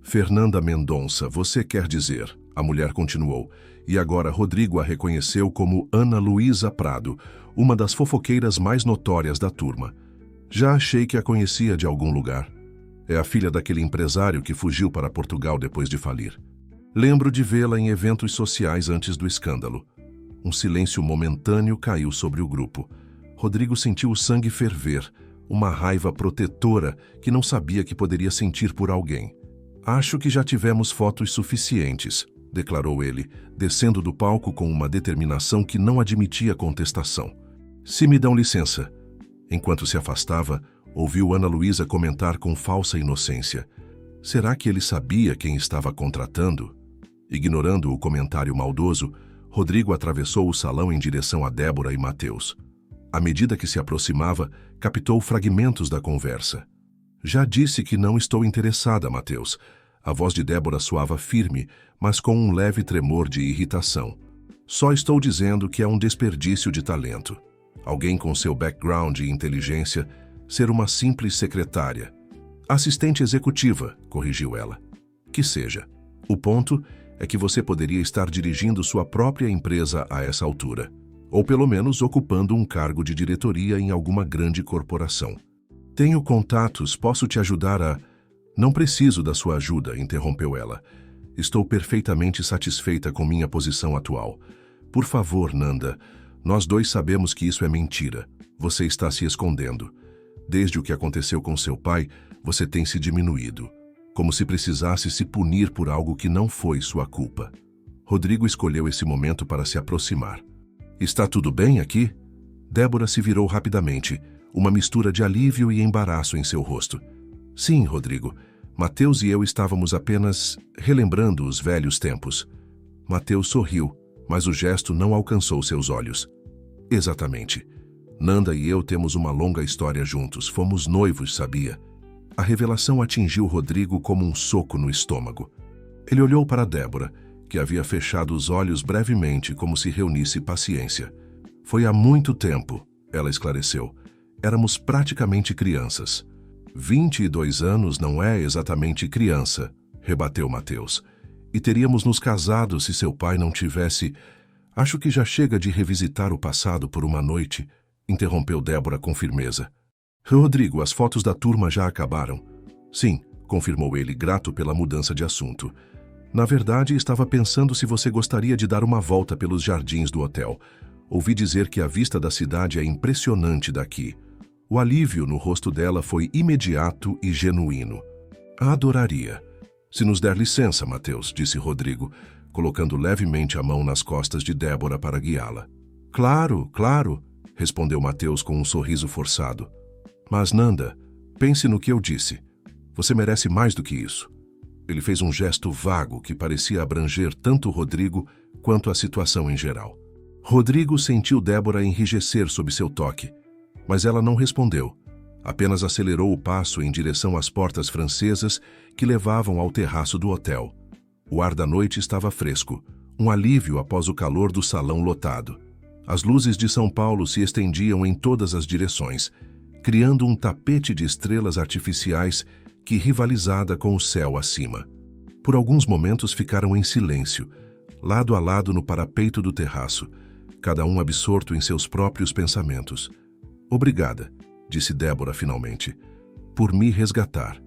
Fernanda Mendonça, você quer dizer, a mulher continuou, e agora Rodrigo a reconheceu como Ana Luísa Prado, uma das fofoqueiras mais notórias da turma. Já achei que a conhecia de algum lugar. É a filha daquele empresário que fugiu para Portugal depois de falir. Lembro de vê-la em eventos sociais antes do escândalo. Um silêncio momentâneo caiu sobre o grupo. Rodrigo sentiu o sangue ferver, uma raiva protetora que não sabia que poderia sentir por alguém. Acho que já tivemos fotos suficientes, declarou ele, descendo do palco com uma determinação que não admitia contestação. Se me dão licença. Enquanto se afastava, ouviu Ana Luísa comentar com falsa inocência. Será que ele sabia quem estava contratando? Ignorando o comentário maldoso, Rodrigo atravessou o salão em direção a Débora e Matheus. À medida que se aproximava, captou fragmentos da conversa. Já disse que não estou interessada, Matheus. A voz de Débora soava firme, mas com um leve tremor de irritação. Só estou dizendo que é um desperdício de talento. Alguém com seu background e inteligência, ser uma simples secretária. Assistente executiva, corrigiu ela. Que seja. O ponto é que você poderia estar dirigindo sua própria empresa a essa altura, ou pelo menos ocupando um cargo de diretoria em alguma grande corporação. Tenho contatos, posso te ajudar a... Não preciso da sua ajuda, interrompeu ela. Estou perfeitamente satisfeita com minha posição atual. Por favor, Nanda, nós dois sabemos que isso é mentira. Você está se escondendo. Desde o que aconteceu com seu pai, você tem se diminuído, como se precisasse se punir por algo que não foi sua culpa. Rodrigo escolheu esse momento para se aproximar. Está tudo bem aqui? Débora se virou rapidamente, uma mistura de alívio e embaraço em seu rosto. Sim, Rodrigo. Mateus e eu estávamos apenas relembrando os velhos tempos. Mateus sorriu, mas o gesto não alcançou seus olhos. Exatamente. Nanda e eu temos uma longa história juntos. Fomos noivos, sabia? A revelação atingiu Rodrigo como um soco no estômago. Ele olhou para Débora, que havia fechado os olhos brevemente como se reunisse paciência. Foi há muito tempo, ela esclareceu. Éramos praticamente crianças. 22 anos não é exatamente criança, rebateu Mateus. E teríamos nos casado se seu pai não tivesse... Acho que já chega de revisitar o passado por uma noite, interrompeu Débora com firmeza. Rodrigo, as fotos da turma já acabaram. Sim, confirmou ele, grato pela mudança de assunto. Na verdade, estava pensando se você gostaria de dar uma volta pelos jardins do hotel. Ouvi dizer que a vista da cidade é impressionante daqui. O alívio no rosto dela foi imediato e genuíno. Adoraria. Se nos der licença, Mateus, disse Rodrigo, colocando levemente a mão nas costas de Débora para guiá-la. Claro, claro, respondeu Mateus com um sorriso forçado. Mas, Nanda, pense no que eu disse. Você merece mais do que isso. Ele fez um gesto vago que parecia abranger tanto Rodrigo quanto a situação em geral. Rodrigo sentiu Débora enrijecer sob seu toque, mas ela não respondeu. Apenas acelerou o passo em direção às portas francesas que levavam ao terraço do hotel. O ar da noite estava fresco, um alívio após o calor do salão lotado. As luzes de São Paulo se estendiam em todas as direções, criando um tapete de estrelas artificiais que rivalizada com o céu acima. Por alguns momentos ficaram em silêncio, lado a lado no parapeito do terraço, cada um absorto em seus próprios pensamentos. Obrigada, disse Débora finalmente, por me resgatar.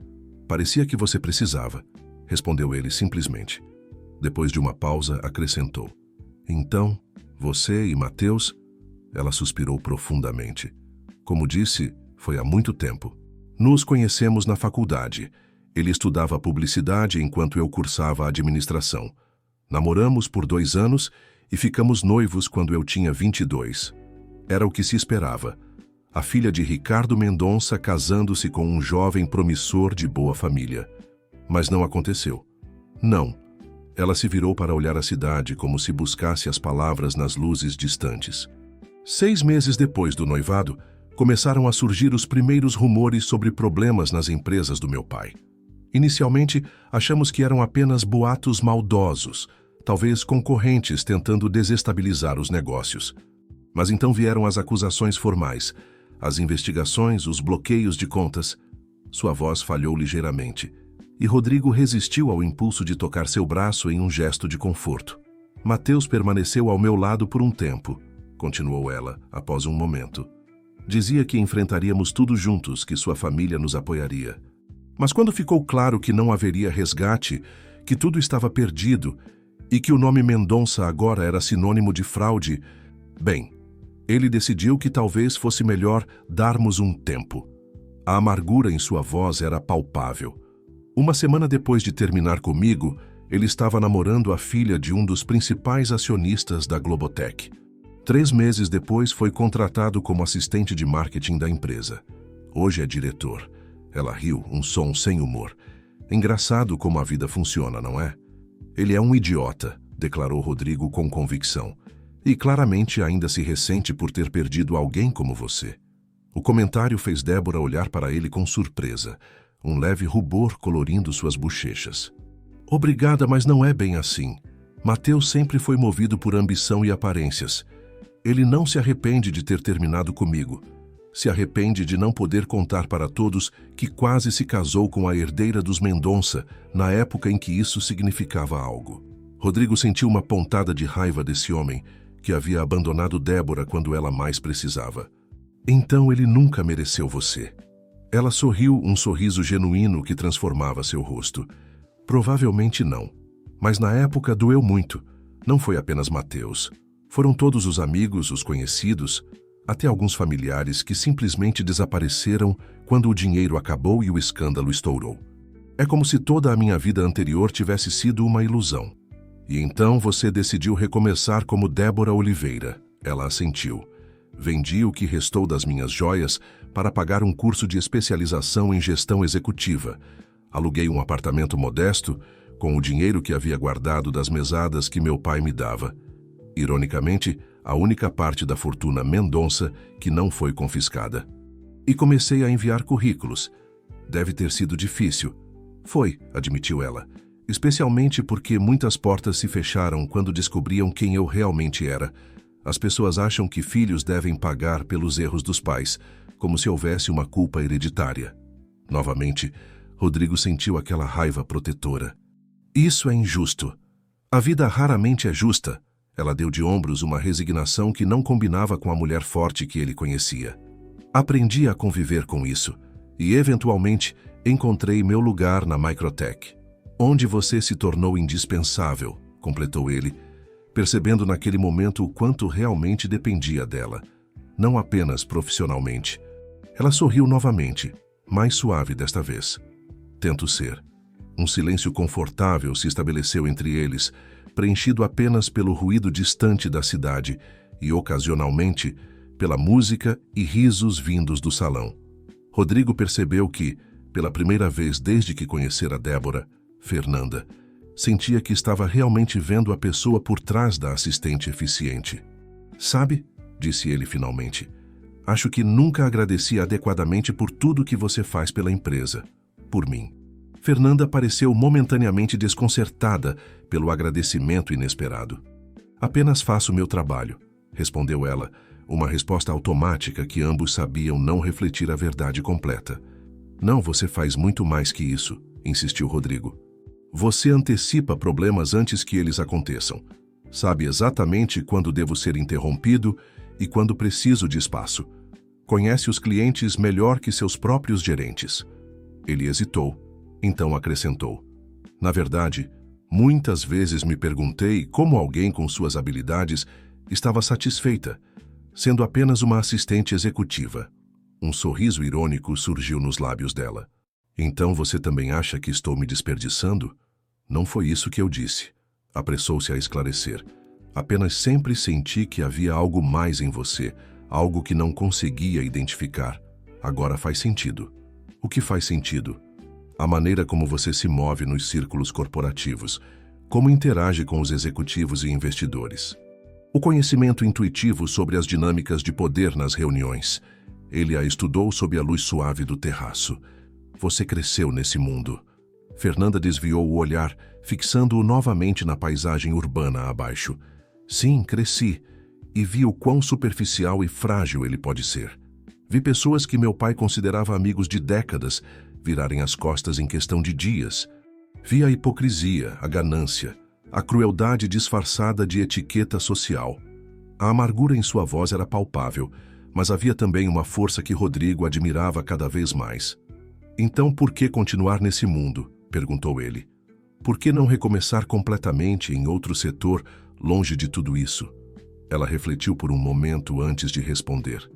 Parecia que você precisava, respondeu ele simplesmente. Depois de uma pausa, acrescentou. Então, você e Mateus? Ela suspirou profundamente. Como disse, foi há muito tempo. Nos conhecemos na faculdade. Ele estudava publicidade enquanto eu cursava administração. Namoramos por 2 anos e ficamos noivos quando eu tinha 22. Era o que se esperava. A filha de Ricardo Mendonça casando-se com um jovem promissor de boa família. Mas não aconteceu. Não. Ela se virou para olhar a cidade como se buscasse as palavras nas luzes distantes. 6 meses depois do noivado, começaram a surgir os primeiros rumores sobre problemas nas empresas do meu pai. Inicialmente, achamos que eram apenas boatos maldosos, talvez concorrentes tentando desestabilizar os negócios. Mas então vieram as acusações formais, as investigações, os bloqueios de contas. Sua voz falhou ligeiramente, e Rodrigo resistiu ao impulso de tocar seu braço em um gesto de conforto. Mateus permaneceu ao meu lado por um tempo, continuou ela, após um momento. Dizia que enfrentaríamos tudo juntos, que sua família nos apoiaria. Mas quando ficou claro que não haveria resgate, que tudo estava perdido e que o nome Mendonça agora era sinônimo de fraude, bem, ele decidiu que talvez fosse melhor darmos um tempo. A amargura em sua voz era palpável. Uma semana depois de terminar comigo, ele estava namorando a filha de um dos principais acionistas da Globotech. 3 meses depois foi contratado como assistente de marketing da empresa. Hoje é diretor. Ela riu, um som sem humor. Engraçado como a vida funciona, não é? Ele é um idiota, declarou Rodrigo com convicção. E claramente ainda se ressente por ter perdido alguém como você. O comentário fez Débora olhar para ele com surpresa, um leve rubor colorindo suas bochechas. Obrigada, mas não é bem assim. Mateus sempre foi movido por ambição e aparências. Ele não se arrepende de ter terminado comigo. Se arrepende de não poder contar para todos que quase se casou com a herdeira dos Mendonça na época em que isso significava algo. Rodrigo sentiu uma pontada de raiva desse homem que havia abandonado Débora quando ela mais precisava. Então ele nunca mereceu você. Ela sorriu, um sorriso genuíno que transformava seu rosto. Provavelmente não. Mas na época doeu muito. Não foi apenas Mateus. Foram todos os amigos, os conhecidos, até alguns familiares que simplesmente desapareceram quando o dinheiro acabou e o escândalo estourou. É como se toda a minha vida anterior tivesse sido uma ilusão. E então você decidiu recomeçar como Débora Oliveira. Ela assentiu. Vendi o que restou das minhas joias para pagar um curso de especialização em gestão executiva. Aluguei um apartamento modesto com o dinheiro que havia guardado das mesadas que meu pai me dava. Ironicamente, a única parte da fortuna Mendonça que não foi confiscada. E comecei a enviar currículos. Deve ter sido difícil. Foi, admitiu ela. Especialmente porque muitas portas se fecharam quando descobriam quem eu realmente era. As pessoas acham que filhos devem pagar pelos erros dos pais, como se houvesse uma culpa hereditária. Novamente, Rodrigo sentiu aquela raiva protetora. Isso é injusto. A vida raramente é justa. Ela deu de ombros uma resignação que não combinava com a mulher forte que ele conhecia. Aprendi a conviver com isso e, eventualmente, encontrei meu lugar na Microtech, onde você se tornou indispensável, completou ele, percebendo naquele momento o quanto realmente dependia dela, não apenas profissionalmente. Ela sorriu novamente, mais suave desta vez. Tento ser. Um silêncio confortável se estabeleceu entre eles, preenchido apenas pelo ruído distante da cidade e, ocasionalmente, pela música e risos vindos do salão. Rodrigo percebeu que, pela primeira vez desde que conhecera Débora, Fernanda, sentia que estava realmente vendo a pessoa por trás da assistente eficiente. Sabe, disse ele finalmente, acho que nunca agradeci adequadamente por tudo que você faz pela empresa, por mim. Fernanda pareceu momentaneamente desconcertada pelo agradecimento inesperado. Apenas faço meu trabalho, respondeu ela, uma resposta automática que ambos sabiam não refletir a verdade completa. Não, você faz muito mais que isso, insistiu Rodrigo. Você antecipa problemas antes que eles aconteçam. Sabe exatamente quando devo ser interrompido e quando preciso de espaço. Conhece os clientes melhor que seus próprios gerentes. Ele hesitou. Então acrescentou. Na verdade, muitas vezes me perguntei como alguém com suas habilidades estava satisfeita, sendo apenas uma assistente executiva. Um sorriso irônico surgiu nos lábios dela. Então você também acha que estou me desperdiçando? Não foi isso que eu disse. Apressou-se a esclarecer. Apenas sempre senti que havia algo mais em você, algo que não conseguia identificar. Agora faz sentido. O que faz sentido? A maneira como você se move nos círculos corporativos, como interage com os executivos e investidores. O conhecimento intuitivo sobre as dinâmicas de poder nas reuniões. Ele a estudou sob a luz suave do terraço. Você cresceu nesse mundo. Fernanda desviou o olhar, fixando-o novamente na paisagem urbana abaixo. Sim, cresci, e vi o quão superficial e frágil ele pode ser. Vi pessoas que meu pai considerava amigos de décadas virarem as costas em questão de dias. Vi a hipocrisia, a ganância, a crueldade disfarçada de etiqueta social. A amargura em sua voz era palpável, mas havia também uma força que Rodrigo admirava cada vez mais. Então por que continuar nesse mundo? Perguntou ele. Por que não recomeçar completamente em outro setor, longe de tudo isso? Ela refletiu por um momento antes de responder.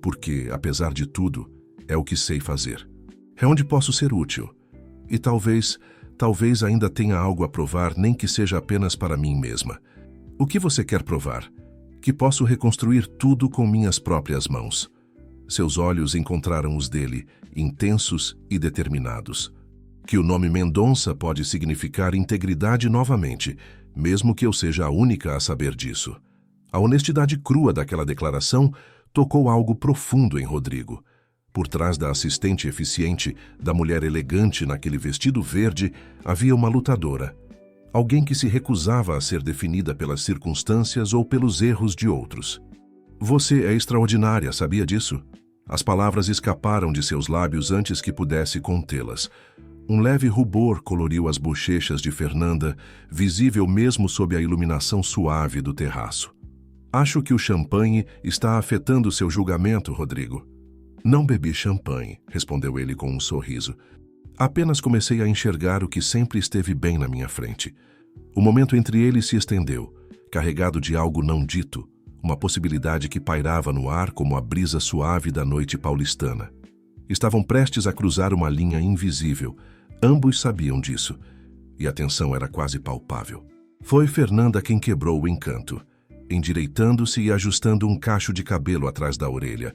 Porque, apesar de tudo, é o que sei fazer. É onde posso ser útil. E talvez ainda tenha algo a provar, nem que seja apenas para mim mesma. O que você quer provar? Que posso reconstruir tudo com minhas próprias mãos. Seus olhos encontraram os dele, intensos e determinados. Que o nome Mendonça pode significar integridade novamente, mesmo que eu seja a única a saber disso. A honestidade crua daquela declaração tocou algo profundo em Rodrigo. Por trás da assistente eficiente, da mulher elegante naquele vestido verde, havia uma lutadora. Alguém que se recusava a ser definida pelas circunstâncias ou pelos erros de outros. Você é extraordinária, sabia disso? As palavras escaparam de seus lábios antes que pudesse contê-las. Um leve rubor coloriu as bochechas de Fernanda, visível mesmo sob a iluminação suave do terraço. Acho que o champanhe está afetando seu julgamento, Rodrigo. Não bebi champanhe, respondeu ele com um sorriso. Apenas comecei a enxergar o que sempre esteve bem na minha frente. O momento entre eles se estendeu, carregado de algo não dito, uma possibilidade que pairava no ar como a brisa suave da noite paulistana. Estavam prestes a cruzar uma linha invisível. Ambos sabiam disso, e a tensão era quase palpável. Foi Fernanda quem quebrou o encanto, endireitando-se e ajustando um cacho de cabelo atrás da orelha,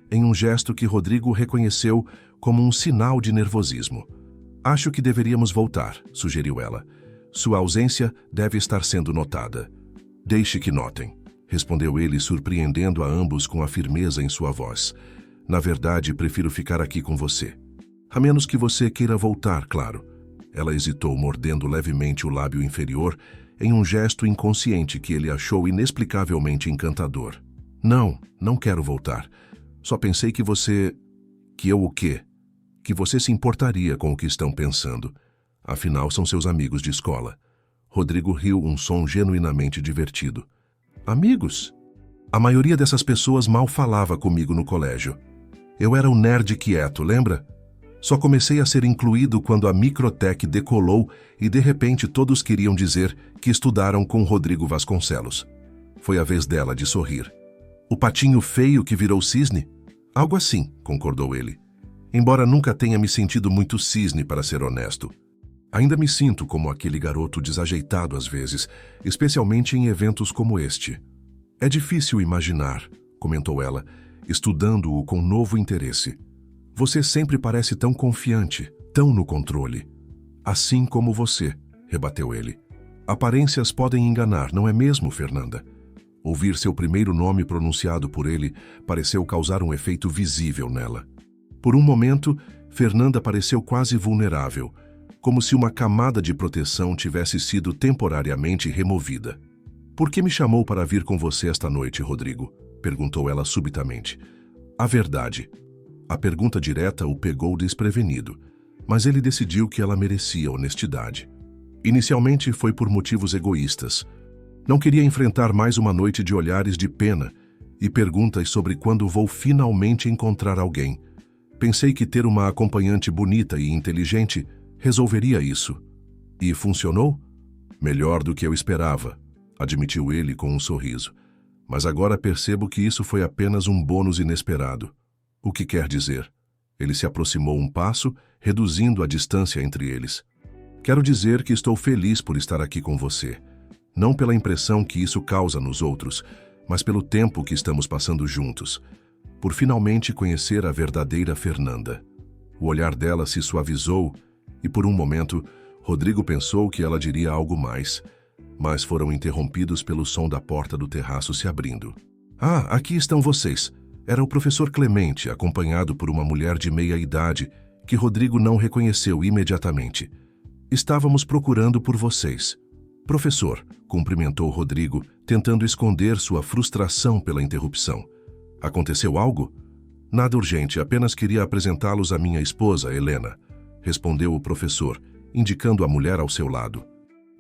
em um gesto que Rodrigo reconheceu como um sinal de nervosismo. Acho que deveríamos voltar, sugeriu ela. Sua ausência deve estar sendo notada. Deixe que notem, respondeu ele, surpreendendo a ambos com a firmeza em sua voz. Na verdade, prefiro ficar aqui com você. A menos que você queira voltar, claro. Ela hesitou, mordendo levemente o lábio inferior, em um gesto inconsciente que ele achou inexplicavelmente encantador. Não quero voltar. Só pensei que você... Que eu o quê? Que você se importaria com o que estão pensando. Afinal, são seus amigos de escola. Rodrigo riu, um som genuinamente divertido. Amigos? A maioria dessas pessoas mal falava comigo no colégio. Eu era um nerd quieto, lembra? Só comecei a ser incluído quando a Microtech decolou e de repente todos queriam dizer que estudaram com Rodrigo Vasconcelos. Foi a vez dela de sorrir. O patinho feio que virou cisne? Algo assim, concordou ele. Embora nunca tenha me sentido muito cisne, para ser honesto. Ainda me sinto como aquele garoto desajeitado às vezes, especialmente em eventos como este. É difícil imaginar, comentou ela, estudando-o com novo interesse. Você sempre parece tão confiante, tão no controle. Assim como você, rebateu ele. Aparências podem enganar, não é mesmo, Fernanda? Ouvir seu primeiro nome pronunciado por ele pareceu causar um efeito visível nela. Por um momento, Fernanda pareceu quase vulnerável, como se uma camada de proteção tivesse sido temporariamente removida. Por que me chamou para vir com você esta noite, Rodrigo? Perguntou ela subitamente. A verdade. A pergunta direta o pegou desprevenido, mas ele decidiu que ela merecia honestidade. Inicialmente foi por motivos egoístas. Não queria enfrentar mais uma noite de olhares de pena e perguntas sobre quando vou finalmente encontrar alguém. Pensei que ter uma acompanhante bonita e inteligente resolveria isso. E funcionou? Melhor do que eu esperava, admitiu ele com um sorriso. Mas agora percebo que isso foi apenas um bônus inesperado. O que quer dizer? Ele se aproximou um passo, reduzindo a distância entre eles. Quero dizer que estou feliz por estar aqui com você. Não pela impressão que isso causa nos outros, mas pelo tempo que estamos passando juntos. Por finalmente conhecer a verdadeira Fernanda. O olhar dela se suavizou e, por um momento, Rodrigo pensou que ela diria algo mais, mas foram interrompidos pelo som da porta do terraço se abrindo. Ah, aqui estão vocês. Era o professor Clemente, acompanhado por uma mulher de meia-idade, que Rodrigo não reconheceu imediatamente. Estávamos procurando por vocês. Professor, cumprimentou Rodrigo, tentando esconder sua frustração pela interrupção. Aconteceu algo? Nada urgente, apenas queria apresentá-los à minha esposa, Helena, respondeu o professor, indicando a mulher ao seu lado.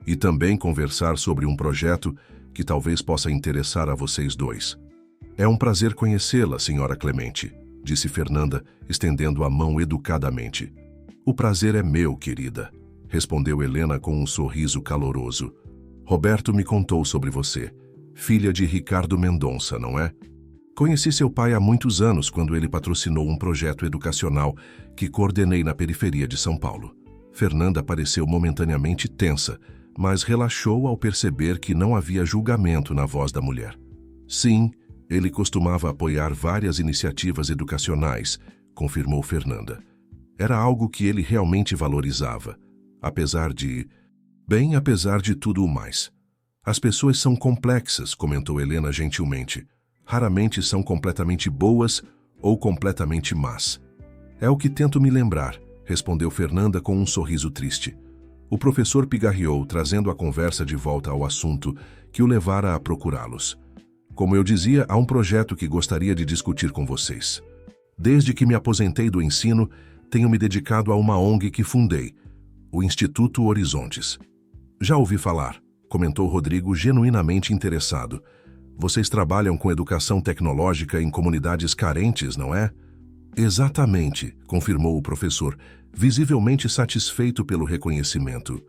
E também conversar sobre um projeto que talvez possa interessar a vocês dois. É um prazer conhecê-la, senhora Clemente, disse Fernanda, estendendo a mão educadamente. O prazer é meu, querida, respondeu Helena com um sorriso caloroso. Roberto me contou sobre você, filha de Ricardo Mendonça, não é? Conheci seu pai há muitos anos quando ele patrocinou um projeto educacional que coordenei na periferia de São Paulo. Fernanda pareceu momentaneamente tensa, mas relaxou ao perceber que não havia julgamento na voz da mulher. Sim, ele costumava apoiar várias iniciativas educacionais, confirmou Fernanda. Era algo que ele realmente valorizava, apesar de tudo o mais. As pessoas são complexas, comentou Helena gentilmente. Raramente são completamente boas ou completamente más. É o que tento me lembrar, respondeu Fernanda com um sorriso triste. O professor pigarreou, trazendo a conversa de volta ao assunto que o levara a procurá-los. Como eu dizia, há um projeto que gostaria de discutir com vocês. Desde que me aposentei do ensino, tenho me dedicado a uma ONG que fundei, o Instituto Horizontes. Já ouvi falar, comentou Rodrigo, genuinamente interessado. Vocês trabalham com educação tecnológica em comunidades carentes, não é? Exatamente, confirmou o professor, visivelmente satisfeito pelo reconhecimento.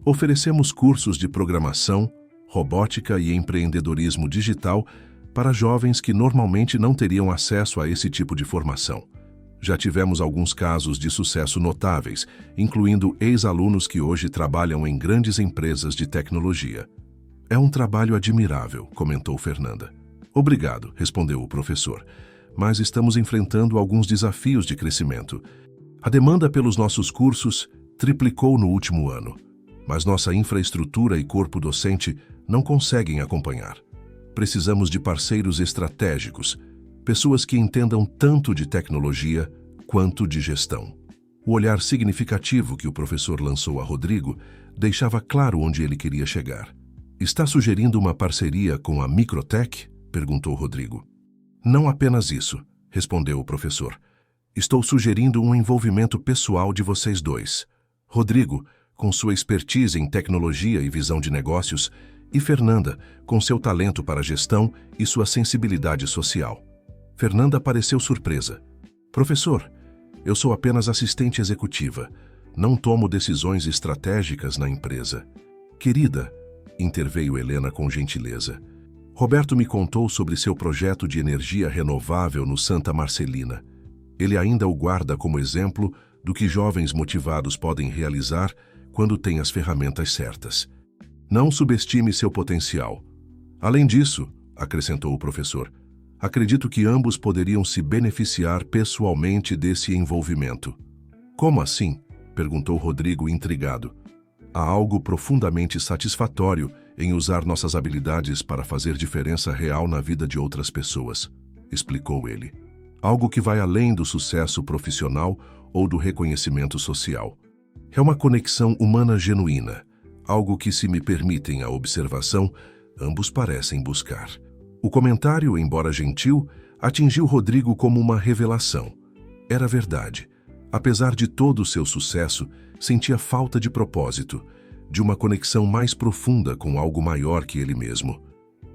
Oferecemos cursos de programação, robótica e empreendedorismo digital para jovens que normalmente não teriam acesso a esse tipo de formação. Já tivemos alguns casos de sucesso notáveis, incluindo ex-alunos que hoje trabalham em grandes empresas de tecnologia. É um trabalho admirável, comentou Fernanda. Obrigado, respondeu o professor, mas estamos enfrentando alguns desafios de crescimento. A demanda pelos nossos cursos triplicou no último ano, mas nossa infraestrutura e corpo docente não conseguem acompanhar. Precisamos de parceiros estratégicos, pessoas que entendam tanto de tecnologia quanto de gestão. O olhar significativo que o professor lançou a Rodrigo deixava claro onde ele queria chegar. Está sugerindo uma parceria com a Microtech? Perguntou Rodrigo. Não apenas isso, respondeu o professor. Estou sugerindo um envolvimento pessoal de vocês dois. Rodrigo, com sua expertise em tecnologia e visão de negócios, e Fernanda, com seu talento para gestão e sua sensibilidade social. Fernanda pareceu surpresa. Professor, eu sou apenas assistente executiva. Não tomo decisões estratégicas na empresa. Querida, interveio Helena com gentileza. Roberto me contou sobre seu projeto de energia renovável no Santa Marcelina. Ele ainda o guarda como exemplo do que jovens motivados podem realizar quando têm as ferramentas certas. Não subestime seu potencial. Além disso, acrescentou o professor, acredito que ambos poderiam se beneficiar pessoalmente desse envolvimento. Como assim? Perguntou Rodrigo intrigado. Há algo profundamente satisfatório em usar nossas habilidades para fazer diferença real na vida de outras pessoas, explicou ele. Algo que vai além do sucesso profissional ou do reconhecimento social. É uma conexão humana genuína, algo que, se me permitem a observação, ambos parecem buscar. O comentário, embora gentil, atingiu Rodrigo como uma revelação. Era verdade. Apesar de todo o seu sucesso, sentia falta de propósito, de uma conexão mais profunda com algo maior que ele mesmo.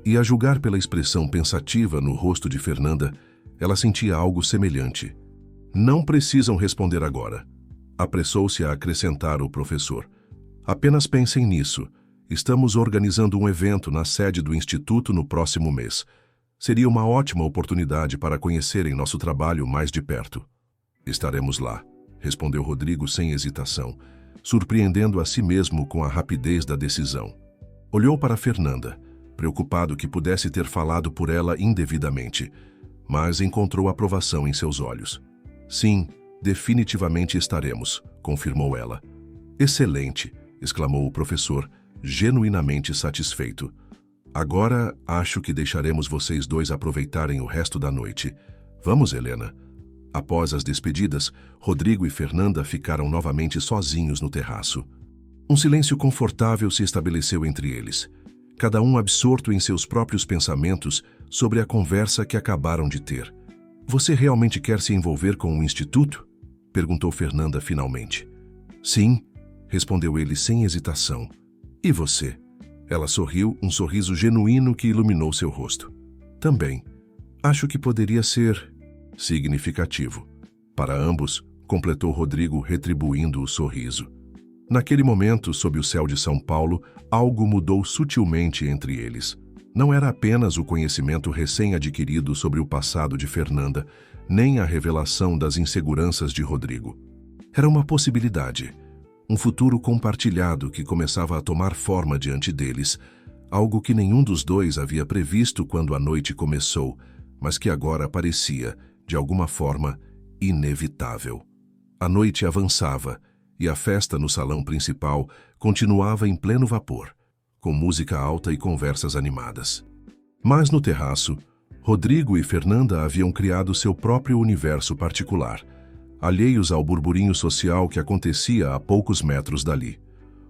E a julgar pela expressão pensativa no rosto de Fernanda, ela sentia algo semelhante. Não precisam responder agora, apressou-se a acrescentar o professor. Apenas pensem nisso. Estamos organizando um evento na sede do Instituto no próximo mês. Seria uma ótima oportunidade para conhecerem nosso trabalho mais de perto. Estaremos lá, respondeu Rodrigo sem hesitação, surpreendendo a si mesmo com a rapidez da decisão. Olhou para Fernanda, preocupado que pudesse ter falado por ela indevidamente, mas encontrou aprovação em seus olhos. Sim, definitivamente estaremos, confirmou ela. Excelente, exclamou o professor, genuinamente satisfeito. Agora acho que deixaremos vocês dois aproveitarem o resto da noite. Vamos, Helena. Após as despedidas, Rodrigo e Fernanda ficaram novamente sozinhos no terraço. Um silêncio confortável se estabeleceu entre eles, cada um absorto em seus próprios pensamentos sobre a conversa que acabaram de ter. Você realmente quer se envolver com o Instituto? Perguntou Fernanda finalmente. Sim, respondeu ele sem hesitação. E você? Ela sorriu, um sorriso genuíno que iluminou seu rosto. Também. Acho que poderia ser significativo. Para ambos, completou Rodrigo, retribuindo o sorriso. Naquele momento, sob o céu de São Paulo, algo mudou sutilmente entre eles. Não era apenas o conhecimento recém-adquirido sobre o passado de Fernanda, nem a revelação das inseguranças de Rodrigo. Era uma possibilidade, um futuro compartilhado que começava a tomar forma diante deles, algo que nenhum dos dois havia previsto quando a noite começou, mas que agora parecia, de alguma forma, inevitável. A noite avançava e a festa no salão principal continuava em pleno vapor, com música alta e conversas animadas. Mas no terraço, Rodrigo e Fernanda haviam criado seu próprio universo particular, alheios ao burburinho social que acontecia a poucos metros dali.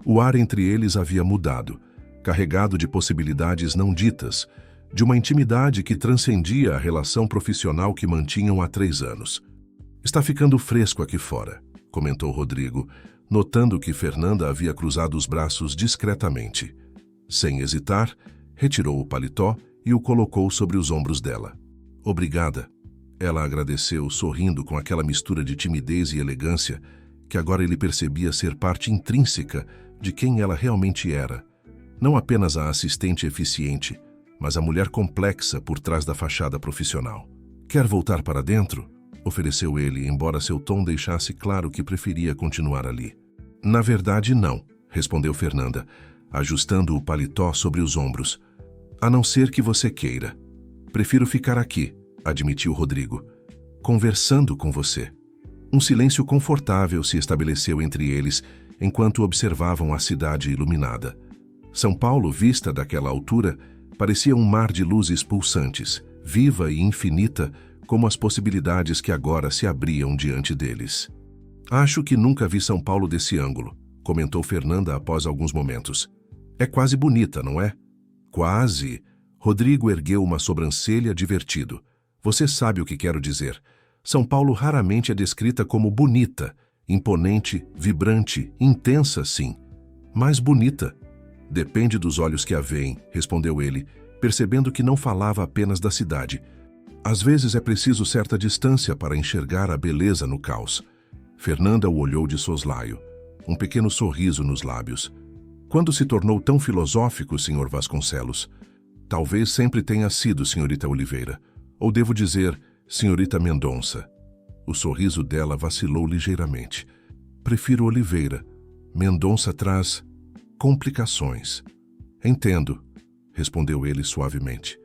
O ar entre eles havia mudado, carregado de possibilidades não ditas, de uma intimidade que transcendia a relação profissional que mantinham há 3 anos. Está ficando fresco aqui fora, comentou Rodrigo, notando que Fernanda havia cruzado os braços discretamente. Sem hesitar, retirou o paletó e o colocou sobre os ombros dela. Obrigada. Ela agradeceu, sorrindo com aquela mistura de timidez e elegância que agora ele percebia ser parte intrínseca de quem ela realmente era. Não apenas a assistente eficiente, mas a mulher complexa por trás da fachada profissional. Quer voltar para dentro? Ofereceu ele, embora seu tom deixasse claro que preferia continuar ali. Na verdade, não, respondeu Fernanda, ajustando o paletó sobre os ombros. A não ser que você queira. Prefiro ficar aqui, admitiu Rodrigo, conversando com você. Um silêncio confortável se estabeleceu entre eles enquanto observavam a cidade iluminada. São Paulo, vista daquela altura, parecia um mar de luzes pulsantes, viva e infinita como as possibilidades que agora se abriam diante deles. Acho que nunca vi São Paulo desse ângulo, comentou Fernanda após alguns momentos. É quase bonita, não é? Quase. Rodrigo ergueu uma sobrancelha divertido. Você sabe o que quero dizer. São Paulo raramente é descrita como bonita, imponente, vibrante, intensa, sim. Mas bonita. Depende dos olhos que a veem, respondeu ele, percebendo que não falava apenas da cidade. Às vezes é preciso certa distância para enxergar a beleza no caos. Fernanda o olhou de soslaio, um pequeno sorriso nos lábios. Quando se tornou tão filosófico, Sr. Vasconcelos? Talvez sempre tenha sido, Senhorita Oliveira. Ou devo dizer, Senhorita Mendonça. O sorriso dela vacilou ligeiramente. Prefiro Oliveira. Mendonça traz complicações. Entendo, respondeu ele suavemente.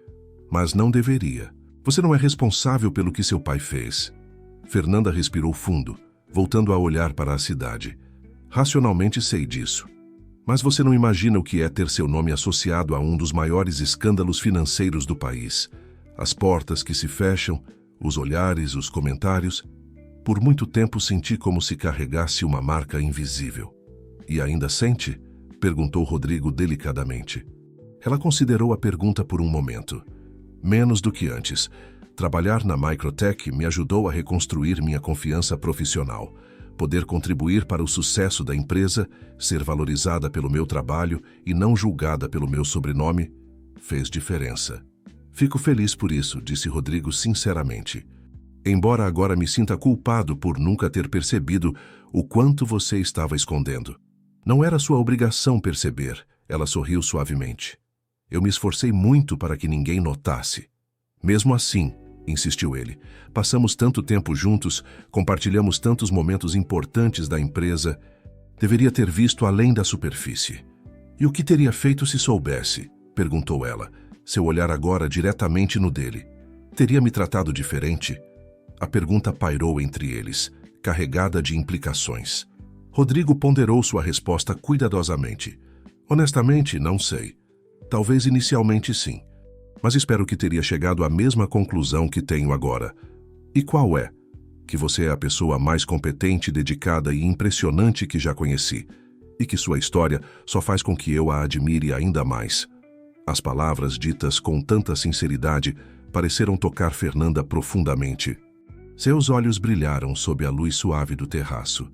Mas não deveria. Você não é responsável pelo que seu pai fez. Fernanda respirou fundo, voltando a olhar para a cidade. Racionalmente sei disso. Mas você não imagina o que é ter seu nome associado a um dos maiores escândalos financeiros do país. As portas que se fecham, os olhares, os comentários. Por muito tempo senti como se carregasse uma marca invisível. E ainda sente? Perguntou Rodrigo delicadamente. Ela considerou a pergunta por um momento. Menos do que antes. Trabalhar na Microtech me ajudou a reconstruir minha confiança profissional. Poder contribuir para o sucesso da empresa, ser valorizada pelo meu trabalho e não julgada pelo meu sobrenome, fez diferença. Fico feliz por isso, disse Rodrigo sinceramente. Embora agora me sinta culpado por nunca ter percebido o quanto você estava escondendo. Não era sua obrigação perceber, ela sorriu suavemente. Eu me esforcei muito para que ninguém notasse. Mesmo assim, insistiu ele, passamos tanto tempo juntos, compartilhamos tantos momentos importantes da empresa, deveria ter visto além da superfície. E o que teria feito se soubesse? Perguntou ela, seu olhar agora diretamente no dele. Teria me tratado diferente? A pergunta pairou entre eles, carregada de implicações. Rodrigo ponderou sua resposta cuidadosamente. Honestamente, não sei. Talvez inicialmente sim. Mas espero que teria chegado à mesma conclusão que tenho agora. E qual é? Que você é a pessoa mais competente, dedicada e impressionante que já conheci. E que sua história só faz com que eu a admire ainda mais. As palavras ditas com tanta sinceridade pareceram tocar Fernanda profundamente. Seus olhos brilharam sob a luz suave do terraço.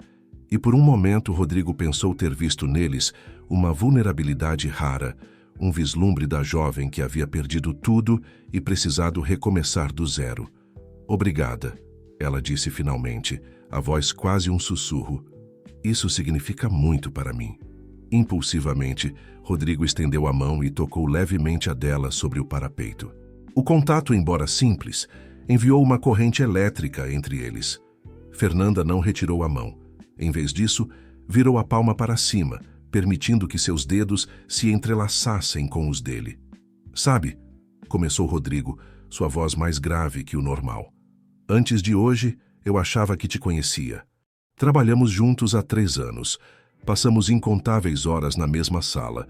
E por um momento Rodrigo pensou ter visto neles uma vulnerabilidade rara, um vislumbre da jovem que havia perdido tudo e precisado recomeçar do zero. Obrigada, ela disse finalmente, a voz quase um sussurro. Isso significa muito para mim. Impulsivamente, Rodrigo estendeu a mão e tocou levemente a dela sobre o parapeito. O contato, embora simples, enviou uma corrente elétrica entre eles. Fernanda não retirou a mão. Em vez disso, virou a palma para cima, permitindo que seus dedos se entrelaçassem com os dele. Sabe, começou Rodrigo, sua voz mais grave que o normal. Antes de hoje, eu achava que te conhecia. Trabalhamos juntos há 3 anos. Passamos incontáveis horas na mesma sala.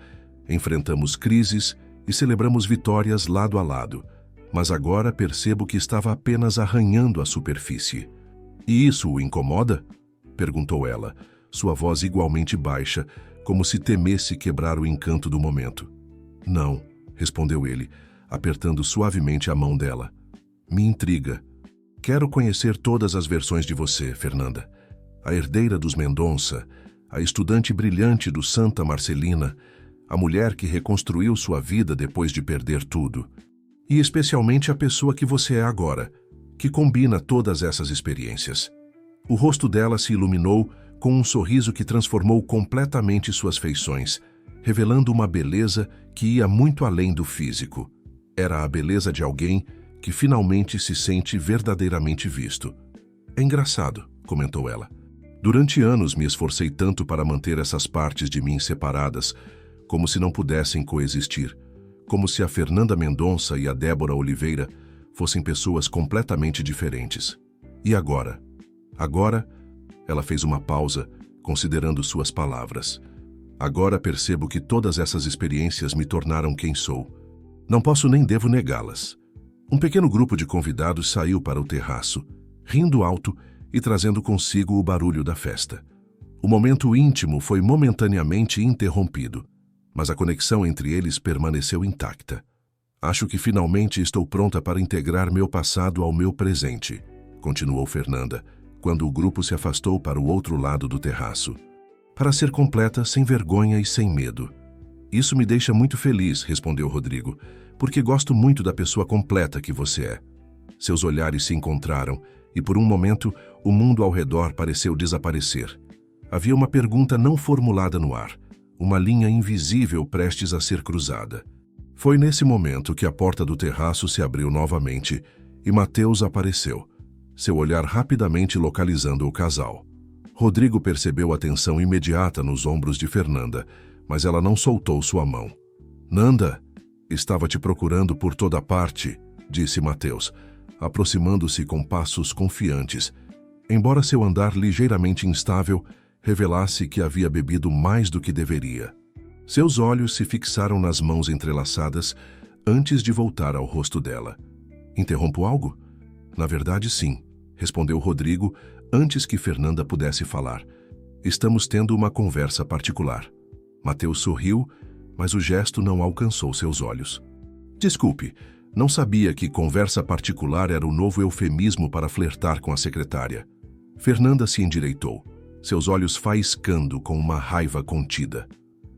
Enfrentamos crises e celebramos vitórias lado a lado. Mas agora percebo que estava apenas arranhando a superfície. E isso o incomoda? Perguntou ela, sua voz igualmente baixa, como se temesse quebrar o encanto do momento. Não, respondeu ele, apertando suavemente a mão dela. Me intriga. Quero conhecer todas as versões de você, Fernanda. A herdeira dos Mendonça, a estudante brilhante do Santa Marcelina, a mulher que reconstruiu sua vida depois de perder tudo. E especialmente a pessoa que você é agora, que combina todas essas experiências. O rosto dela se iluminou com um sorriso que transformou completamente suas feições, revelando uma beleza que ia muito além do físico. Era a beleza de alguém que finalmente se sente verdadeiramente visto. É engraçado, comentou ela. Durante anos me esforcei tanto para manter essas partes de mim separadas, como se não pudessem coexistir, como se a Fernanda Mendonça e a Débora Oliveira fossem pessoas completamente diferentes. E agora? Agora, ela fez uma pausa, considerando suas palavras. Agora percebo que todas essas experiências me tornaram quem sou. Não posso nem devo negá-las. Um pequeno grupo de convidados saiu para o terraço, rindo alto e trazendo consigo o barulho da festa. O momento íntimo foi momentaneamente interrompido, mas a conexão entre eles permaneceu intacta. Acho que finalmente estou pronta para integrar meu passado ao meu presente, continuou Fernanda, quando o grupo se afastou para o outro lado do terraço. Para ser completa, sem vergonha e sem medo. Isso me deixa muito feliz, respondeu Rodrigo, porque gosto muito da pessoa completa que você é. Seus olhares se encontraram e, por um momento, o mundo ao redor pareceu desaparecer. Havia uma pergunta não formulada no ar, uma linha invisível prestes a ser cruzada. Foi nesse momento que a porta do terraço se abriu novamente e Mateus apareceu, seu olhar rapidamente localizando o casal. Rodrigo percebeu a tensão imediata nos ombros de Fernanda, mas ela não soltou sua mão. Nanda, estava te procurando por toda parte, disse Mateus, aproximando-se com passos confiantes, embora seu andar ligeiramente instável revelasse que havia bebido mais do que deveria. Seus olhos se fixaram nas mãos entrelaçadas antes de voltar ao rosto dela. Interrompo algo? Na verdade, sim, respondeu Rodrigo antes que Fernanda pudesse falar. Estamos tendo uma conversa particular. Mateus sorriu, mas o gesto não alcançou seus olhos. Desculpe, não sabia que conversa particular era o novo eufemismo para flertar com a secretária. Fernanda se endireitou, seus olhos faiscando com uma raiva contida.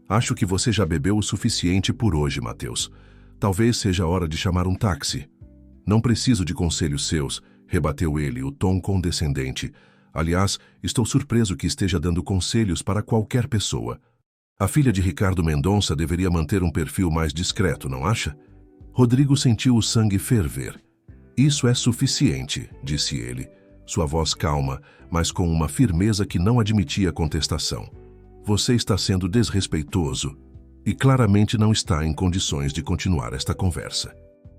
Acho que você já bebeu o suficiente por hoje, Mateus. Talvez seja a hora de chamar um táxi. Não preciso de conselhos seus, rebateu ele, o tom condescendente. Aliás, estou surpreso que esteja dando conselhos para qualquer pessoa. A filha de Ricardo Mendonça deveria manter um perfil mais discreto, não acha? Rodrigo sentiu o sangue ferver. Isso é suficiente, disse ele, sua voz calma, mas com uma firmeza que não admitia contestação. Você está sendo desrespeitoso e claramente não está em condições de continuar esta conversa.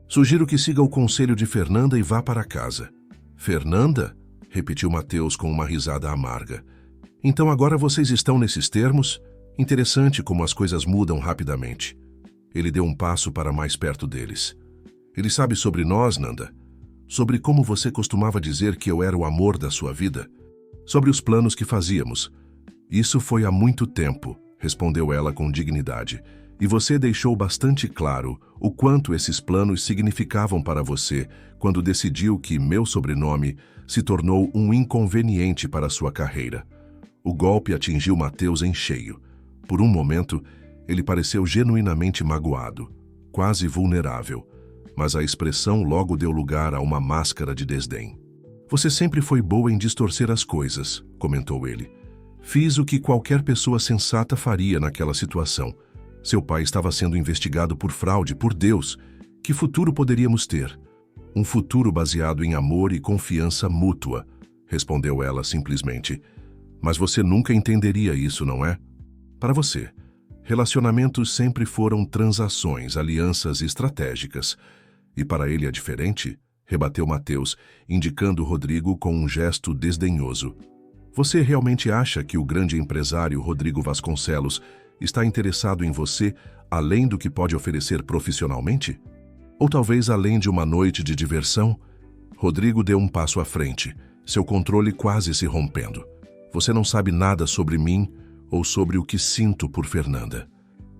Sugiro que siga o conselho de Fernanda e vá para casa. Fernanda? Repetiu Mateus com uma risada amarga. Então agora vocês estão nesses termos? Interessante como as coisas mudam rapidamente. Ele deu um passo para mais perto deles. Ele sabe sobre nós, Nanda? Sobre como você costumava dizer que eu era o amor da sua vida? Sobre os planos que fazíamos. Isso foi há muito tempo, respondeu ela com dignidade. E você deixou bastante claro o quanto esses planos significavam para você quando decidiu que meu sobrenome se tornou um inconveniente para sua carreira. O golpe atingiu Mateus em cheio. Por um momento, ele pareceu genuinamente magoado, quase vulnerável, mas a expressão logo deu lugar a uma máscara de desdém. Você sempre foi boa em distorcer as coisas, comentou ele. Fiz o que qualquer pessoa sensata faria naquela situação. Seu pai estava sendo investigado por fraude, por Deus. Que futuro poderíamos ter? Um futuro baseado em amor e confiança mútua, respondeu ela simplesmente. Mas você nunca entenderia isso, não é? Para você, relacionamentos sempre foram transações, alianças estratégicas. E para ele é diferente? Rebateu Mateus, indicando Rodrigo com um gesto desdenhoso. Você realmente acha que o grande empresário Rodrigo Vasconcelos está interessado em você além do que pode oferecer profissionalmente? Ou talvez além de uma noite de diversão? Rodrigo deu um passo à frente, seu controle quase se rompendo. Você não sabe nada sobre mim ou sobre o que sinto por Fernanda.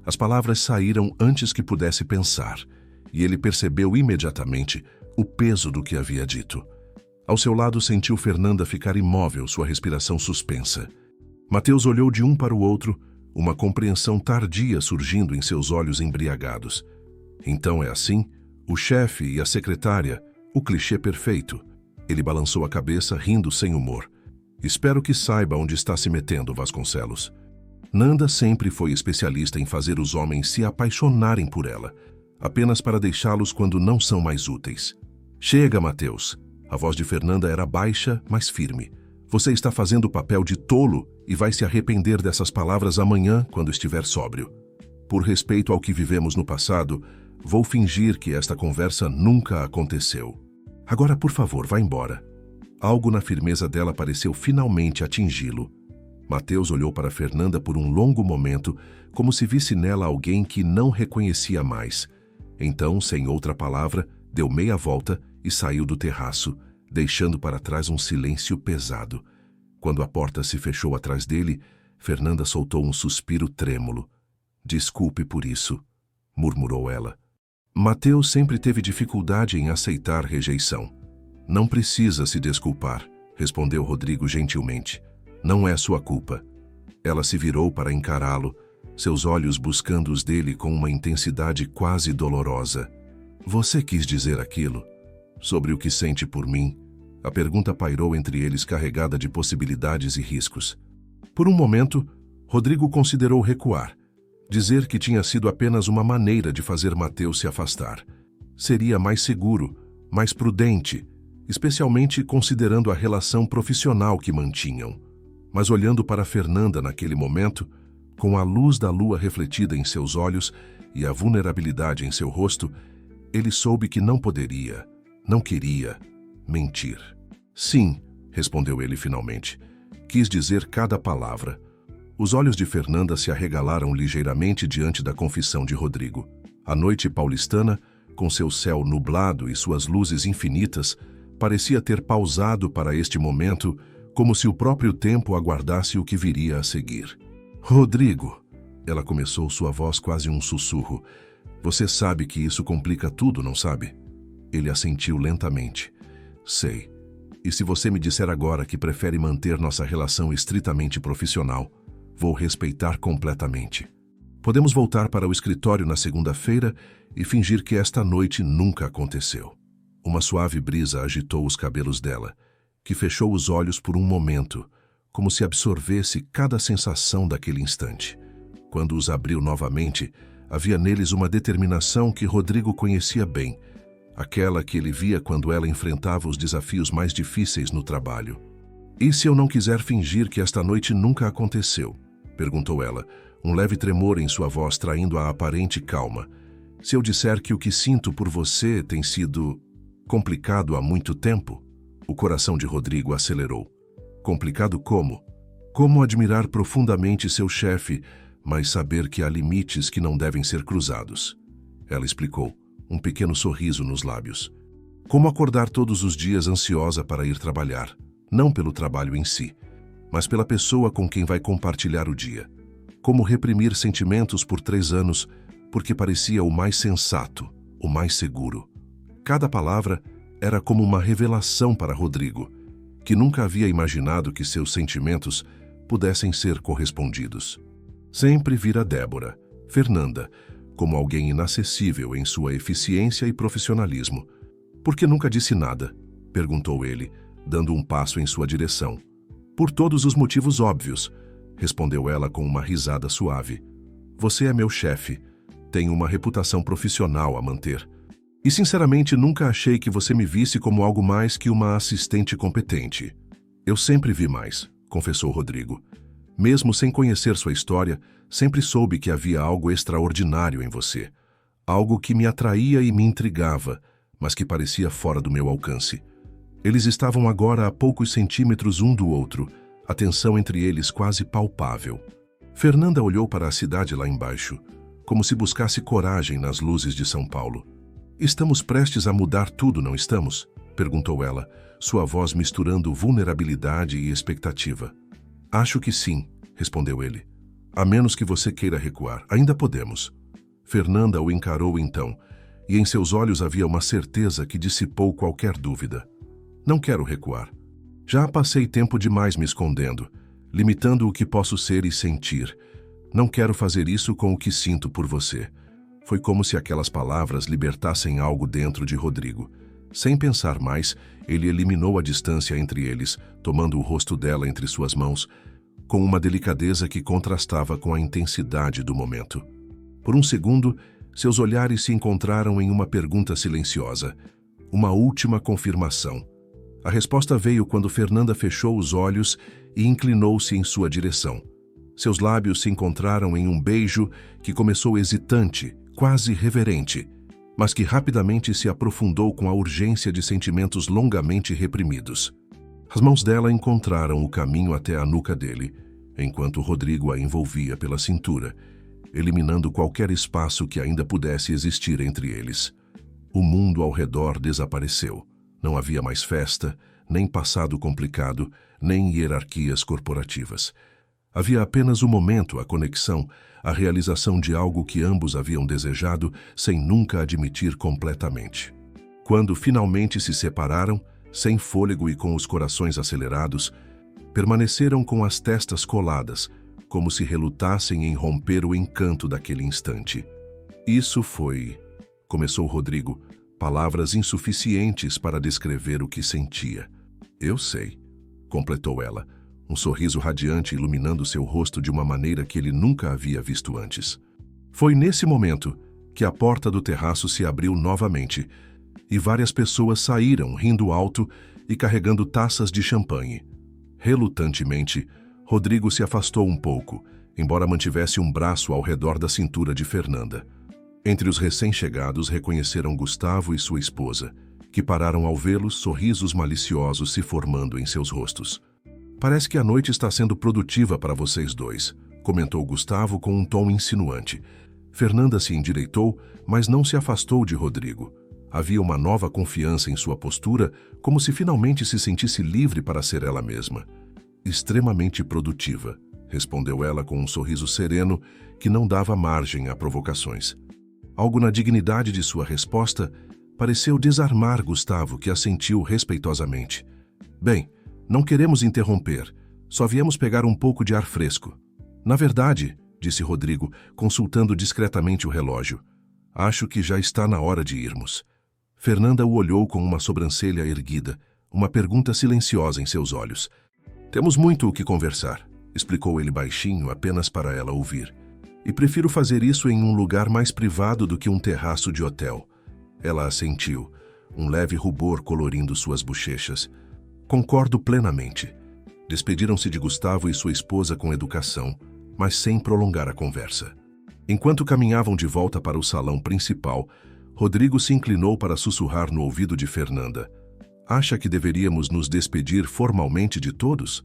As palavras saíram antes que pudesse pensar, e ele percebeu imediatamente o peso do que havia dito. Ao seu lado sentiu Fernanda ficar imóvel, sua respiração suspensa. Mateus olhou de um para o outro, uma compreensão tardia surgindo em seus olhos embriagados. Então é assim? O chefe e a secretária, o clichê perfeito. Ele balançou a cabeça, rindo sem humor. Espero que saiba onde está se metendo, Vasconcelos. Nanda sempre foi especialista em fazer os homens se apaixonarem por ela, apenas para deixá-los quando não são mais úteis. Chega, Mateus. A voz de Fernanda era baixa, mas firme. Você está fazendo o papel de tolo e vai se arrepender dessas palavras amanhã, quando estiver sóbrio. Por respeito ao que vivemos no passado, vou fingir que esta conversa nunca aconteceu. Agora, por favor, vá embora. Algo na firmeza dela pareceu finalmente atingi-lo. Mateus olhou para Fernanda por um longo momento, como se visse nela alguém que não reconhecia mais. Então, sem outra palavra, deu meia volta e saiu do terraço, deixando para trás um silêncio pesado. Quando a porta se fechou atrás dele, Fernanda soltou um suspiro trêmulo. Desculpe por isso, murmurou ela. Mateus sempre teve dificuldade em aceitar rejeição. Não precisa se desculpar, respondeu Rodrigo gentilmente. Não é sua culpa. Ela se virou para encará-lo, seus olhos buscando os dele com uma intensidade quase dolorosa. Você quis dizer aquilo? Sobre o que sente por mim? A pergunta pairou entre eles carregada de possibilidades e riscos. Por um momento, Rodrigo considerou recuar. Dizer que tinha sido apenas uma maneira de fazer Mateus se afastar. Seria mais seguro, mais prudente, especialmente considerando a relação profissional que mantinham. Mas olhando para Fernanda naquele momento, com a luz da lua refletida em seus olhos e a vulnerabilidade em seu rosto, ele soube que não poderia, não queria, mentir. Sim, respondeu ele finalmente. Quis dizer cada palavra. Os olhos de Fernanda se arregalaram ligeiramente diante da confissão de Rodrigo. A noite paulistana, com seu céu nublado e suas luzes infinitas, parecia ter pausado para este momento, como se o próprio tempo aguardasse o que viria a seguir. Rodrigo, ela começou, sua voz quase um sussurro. Você sabe que isso complica tudo, não sabe? Ele assentiu lentamente. Sei. E se você me disser agora que prefere manter nossa relação estritamente profissional, vou respeitar completamente. Podemos voltar para o escritório na segunda-feira e fingir que esta noite nunca aconteceu. Uma suave brisa agitou os cabelos dela, que fechou os olhos por um momento, como se absorvesse cada sensação daquele instante. Quando os abriu novamente, havia neles uma determinação que Rodrigo conhecia bem, aquela que ele via quando ela enfrentava os desafios mais difíceis no trabalho. E se eu não quiser fingir que esta noite nunca aconteceu? Perguntou ela, um leve tremor em sua voz traindo a aparente calma. Se eu disser que o que sinto por você tem sido complicado há muito tempo? O coração de Rodrigo acelerou. Complicado como? Como admirar profundamente seu chefe, mas saber que há limites que não devem ser cruzados. Ela explicou, um pequeno sorriso nos lábios. Como acordar todos os dias ansiosa para ir trabalhar, não pelo trabalho em si, mas pela pessoa com quem vai compartilhar o dia. Como reprimir sentimentos por 3 anos, porque parecia o mais sensato, o mais seguro. Cada palavra era como uma revelação para Rodrigo, que nunca havia imaginado que seus sentimentos pudessem ser correspondidos. Sempre vira Débora, Fernanda, como alguém inacessível em sua eficiência e profissionalismo. Por que nunca disse nada? Perguntou ele, dando um passo em sua direção. Por todos os motivos óbvios, respondeu ela com uma risada suave. Você é meu chefe, tenho uma reputação profissional a manter. E sinceramente nunca achei que você me visse como algo mais que uma assistente competente. Eu sempre vi mais, confessou Rodrigo. Mesmo sem conhecer sua história, sempre soube que havia algo extraordinário em você. Algo que me atraía e me intrigava, mas que parecia fora do meu alcance. Eles estavam agora a poucos centímetros um do outro, a tensão entre eles quase palpável. Fernanda olhou para a cidade lá embaixo, como se buscasse coragem nas luzes de São Paulo. Estamos prestes a mudar tudo, não estamos? Perguntou ela, sua voz misturando vulnerabilidade e expectativa. Acho que sim, respondeu ele. A menos que você queira recuar, ainda podemos. Fernanda o encarou então, e em seus olhos havia uma certeza que dissipou qualquer dúvida. Não quero recuar. Já passei tempo demais me escondendo, limitando o que posso ser e sentir. Não quero fazer isso com o que sinto por você. Foi como se aquelas palavras libertassem algo dentro de Rodrigo. Sem pensar mais, ele eliminou a distância entre eles, tomando o rosto dela entre suas mãos, com uma delicadeza que contrastava com a intensidade do momento. Por um segundo, seus olhares se encontraram em uma pergunta silenciosa, uma última confirmação. A resposta veio quando Fernanda fechou os olhos e inclinou-se em sua direção. Seus lábios se encontraram em um beijo que começou hesitante, quase reverente, mas que rapidamente se aprofundou com a urgência de sentimentos longamente reprimidos. As mãos dela encontraram o caminho até a nuca dele, enquanto Rodrigo a envolvia pela cintura, eliminando qualquer espaço que ainda pudesse existir entre eles. O mundo ao redor desapareceu. Não havia mais festa, nem passado complicado, nem hierarquias corporativas. Havia apenas o momento, a conexão, a realização de algo que ambos haviam desejado sem nunca admitir completamente. Quando finalmente se separaram, sem fôlego e com os corações acelerados, permaneceram com as testas coladas, como se relutassem em romper o encanto daquele instante. Isso foi, começou Rodrigo, palavras insuficientes para descrever o que sentia. Eu sei, completou ela, um sorriso radiante iluminando seu rosto de uma maneira que ele nunca havia visto antes. Foi nesse momento que a porta do terraço se abriu novamente e várias pessoas saíram rindo alto e carregando taças de champanhe. Relutantemente, Rodrigo se afastou um pouco, embora mantivesse um braço ao redor da cintura de Fernanda. Entre os recém-chegados reconheceram Gustavo e sua esposa, que pararam ao vê-los, sorrisos maliciosos se formando em seus rostos. Parece que a noite está sendo produtiva para vocês dois, comentou Gustavo com um tom insinuante. Fernanda se endireitou, mas não se afastou de Rodrigo. Havia uma nova confiança em sua postura, como se finalmente se sentisse livre para ser ela mesma. Extremamente produtiva, respondeu ela com um sorriso sereno que não dava margem a provocações. Algo na dignidade de sua resposta pareceu desarmar Gustavo, que assentiu respeitosamente. Bem, não queremos interromper, só viemos pegar um pouco de ar fresco. Na verdade, disse Rodrigo, consultando discretamente o relógio, acho que já está na hora de irmos. Fernanda o olhou com uma sobrancelha erguida, uma pergunta silenciosa em seus olhos. Temos muito o que conversar, explicou ele baixinho apenas para ela ouvir. E prefiro fazer isso em um lugar mais privado do que um terraço de hotel. Ela assentiu, um leve rubor colorindo suas bochechas. Concordo plenamente. Despediram-se de Gustavo e sua esposa com educação, mas sem prolongar a conversa. Enquanto caminhavam de volta para o salão principal, Rodrigo se inclinou para sussurrar no ouvido de Fernanda. Acha que deveríamos nos despedir formalmente de todos?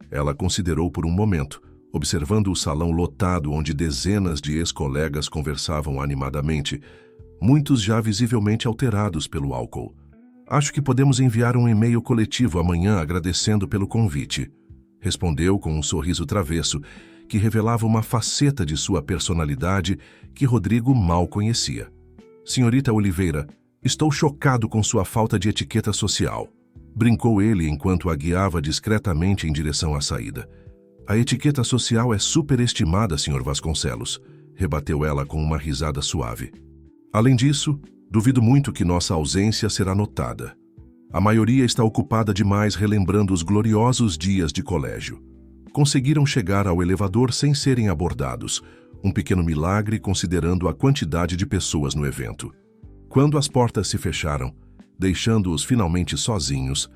Ela considerou por um momento, observando o salão lotado onde dezenas de ex-colegas conversavam animadamente, muitos já visivelmente alterados pelo álcool. Acho que podemos enviar um e-mail coletivo amanhã agradecendo pelo convite, respondeu com um sorriso travesso, que revelava uma faceta de sua personalidade que Rodrigo mal conhecia. Senhorita Oliveira, estou chocado com sua falta de etiqueta social, brincou ele enquanto a guiava discretamente em direção à saída. A etiqueta social é superestimada, Sr. Vasconcelos, rebateu ela com uma risada suave. Além disso, duvido muito que nossa ausência será notada. A maioria está ocupada demais relembrando os gloriosos dias de colégio. Conseguiram chegar ao elevador sem serem abordados, um pequeno milagre considerando a quantidade de pessoas no evento. Quando as portas se fecharam, deixando-os finalmente sozinhos,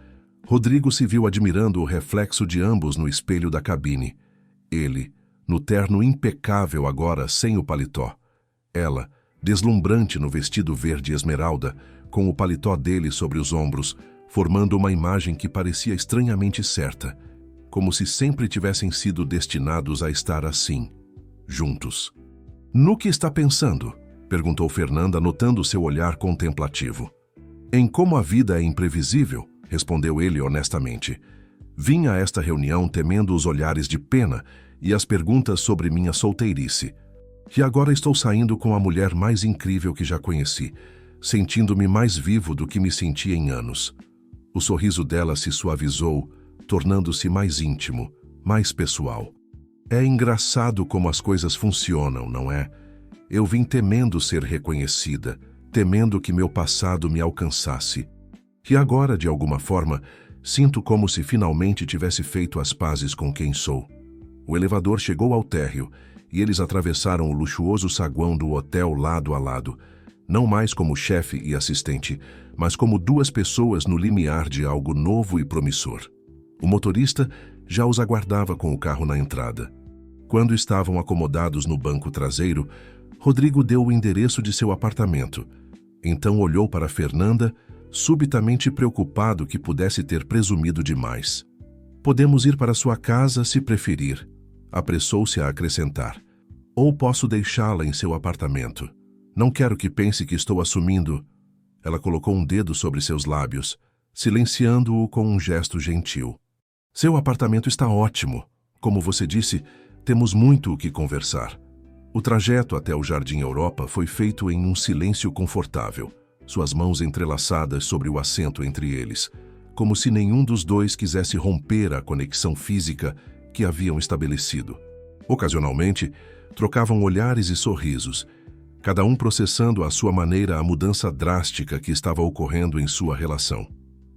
Rodrigo se viu admirando o reflexo de ambos no espelho da cabine. Ele, no terno impecável agora sem o paletó. Ela, deslumbrante no vestido verde esmeralda, com o paletó dele sobre os ombros, formando uma imagem que parecia estranhamente certa, como se sempre tivessem sido destinados a estar assim, juntos. No que está pensando? Perguntou Fernanda, notando seu olhar contemplativo. Em como a vida é imprevisível, respondeu ele honestamente. Vim a esta reunião temendo os olhares de pena e as perguntas sobre minha solteirice. E agora estou saindo com a mulher mais incrível que já conheci, sentindo-me mais vivo do que me sentia em anos. O sorriso dela se suavizou, tornando-se mais íntimo, mais pessoal. É engraçado como as coisas funcionam, não é? Eu vim temendo ser reconhecida, temendo que meu passado me alcançasse. E agora, de alguma forma, sinto como se finalmente tivesse feito as pazes com quem sou. O elevador chegou ao térreo e eles atravessaram o luxuoso saguão do hotel lado a lado, não mais como chefe e assistente, mas como duas pessoas no limiar de algo novo e promissor. O motorista já os aguardava com o carro na entrada. Quando estavam acomodados no banco traseiro, Rodrigo deu o endereço de seu apartamento. Então olhou para Fernanda, subitamente preocupado que pudesse ter presumido demais. Podemos ir para sua casa se preferir, apressou-se a acrescentar. Ou posso deixá-la em seu apartamento. Não quero que pense que estou assumindo. Ela colocou um dedo sobre seus lábios, silenciando-o com um gesto gentil. Seu apartamento está ótimo. Como você disse, temos muito o que conversar. O trajeto até o Jardim Europa foi feito em um silêncio confortável, suas mãos entrelaçadas sobre o assento entre eles, como se nenhum dos dois quisesse romper a conexão física que haviam estabelecido. Ocasionalmente, trocavam olhares e sorrisos, cada um processando à sua maneira a mudança drástica que estava ocorrendo em sua relação.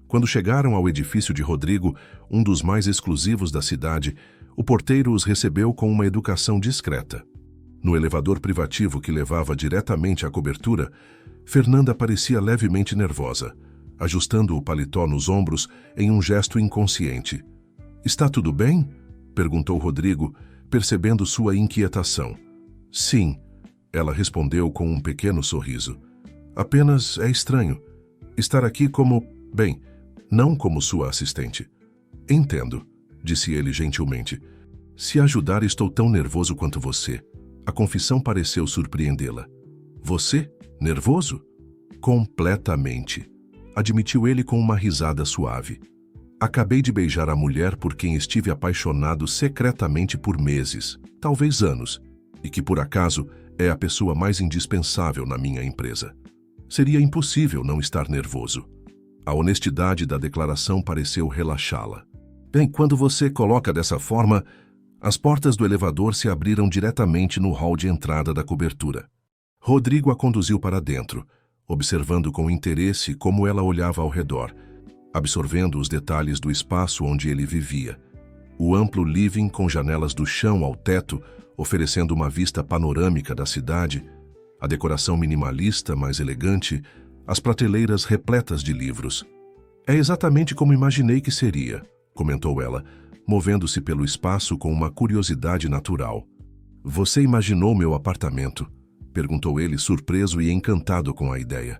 Quando chegaram ao edifício de Rodrigo, um dos mais exclusivos da cidade, o porteiro os recebeu com uma educação discreta. No elevador privativo que levava diretamente à cobertura, Fernanda parecia levemente nervosa, ajustando o paletó nos ombros em um gesto inconsciente. "Está tudo bem?" perguntou Rodrigo, percebendo sua inquietação. "Sim", ela respondeu com um pequeno sorriso. "Apenas é estranho. Estar aqui como... bem, não como sua assistente." "Entendo", disse ele gentilmente. "Se ajudar, estou tão nervoso quanto você." A confissão pareceu surpreendê-la. "Você? Nervoso?" "Completamente", admitiu ele com uma risada suave. "Acabei de beijar a mulher por quem estive apaixonado secretamente por meses, talvez anos, e que por acaso é a pessoa mais indispensável na minha empresa. Seria impossível não estar nervoso." A honestidade da declaração pareceu relaxá-la. "Bem, quando você coloca dessa forma..." As portas do elevador se abriram diretamente no hall de entrada da cobertura. Rodrigo a conduziu para dentro, observando com interesse como ela olhava ao redor, absorvendo os detalhes do espaço onde ele vivia. O amplo living com janelas do chão ao teto, oferecendo uma vista panorâmica da cidade, a decoração minimalista, mas elegante, as prateleiras repletas de livros. "É exatamente como imaginei que seria", comentou ela, movendo-se pelo espaço com uma curiosidade natural. "Você imaginou meu apartamento?" perguntou ele, surpreso e encantado com a ideia.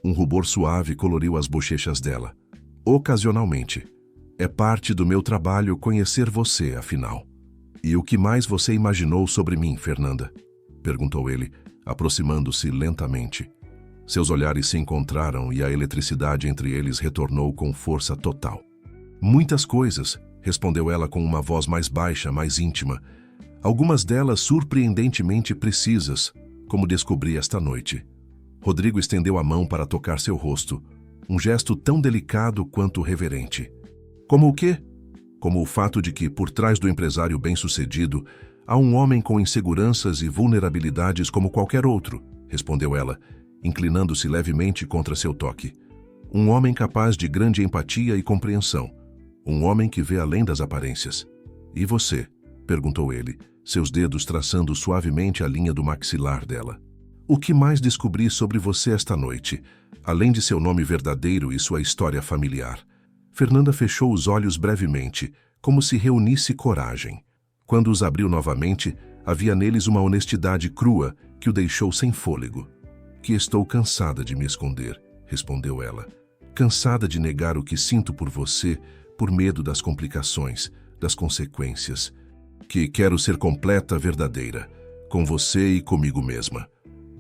Um rubor suave coloriu as bochechas dela. "Ocasionalmente. É parte do meu trabalho conhecer você, afinal." "E o que mais você imaginou sobre mim, Fernanda?" perguntou ele, aproximando-se lentamente. Seus olhares se encontraram e a eletricidade entre eles retornou com força total. "Muitas coisas", respondeu ela com uma voz mais baixa, mais íntima. "Algumas delas surpreendentemente precisas, como descobri esta noite." Rodrigo estendeu a mão para tocar seu rosto, um gesto tão delicado quanto reverente. "Como o quê?" "Como o fato de que, por trás do empresário bem-sucedido, há um homem com inseguranças e vulnerabilidades como qualquer outro", respondeu ela, inclinando-se levemente contra seu toque. "Um homem capaz de grande empatia e compreensão. Um homem que vê além das aparências." "E você?" perguntou ele, seus dedos traçando suavemente a linha do maxilar dela. "O que mais descobri sobre você esta noite, além de seu nome verdadeiro e sua história familiar?" Fernanda fechou os olhos brevemente, como se reunisse coragem. Quando os abriu novamente, havia neles uma honestidade crua que o deixou sem fôlego. "Que estou cansada de me esconder", respondeu ela. "Cansada de negar o que sinto por você, por medo das complicações, das consequências. Que quero ser completa, verdadeira, com você e comigo mesma."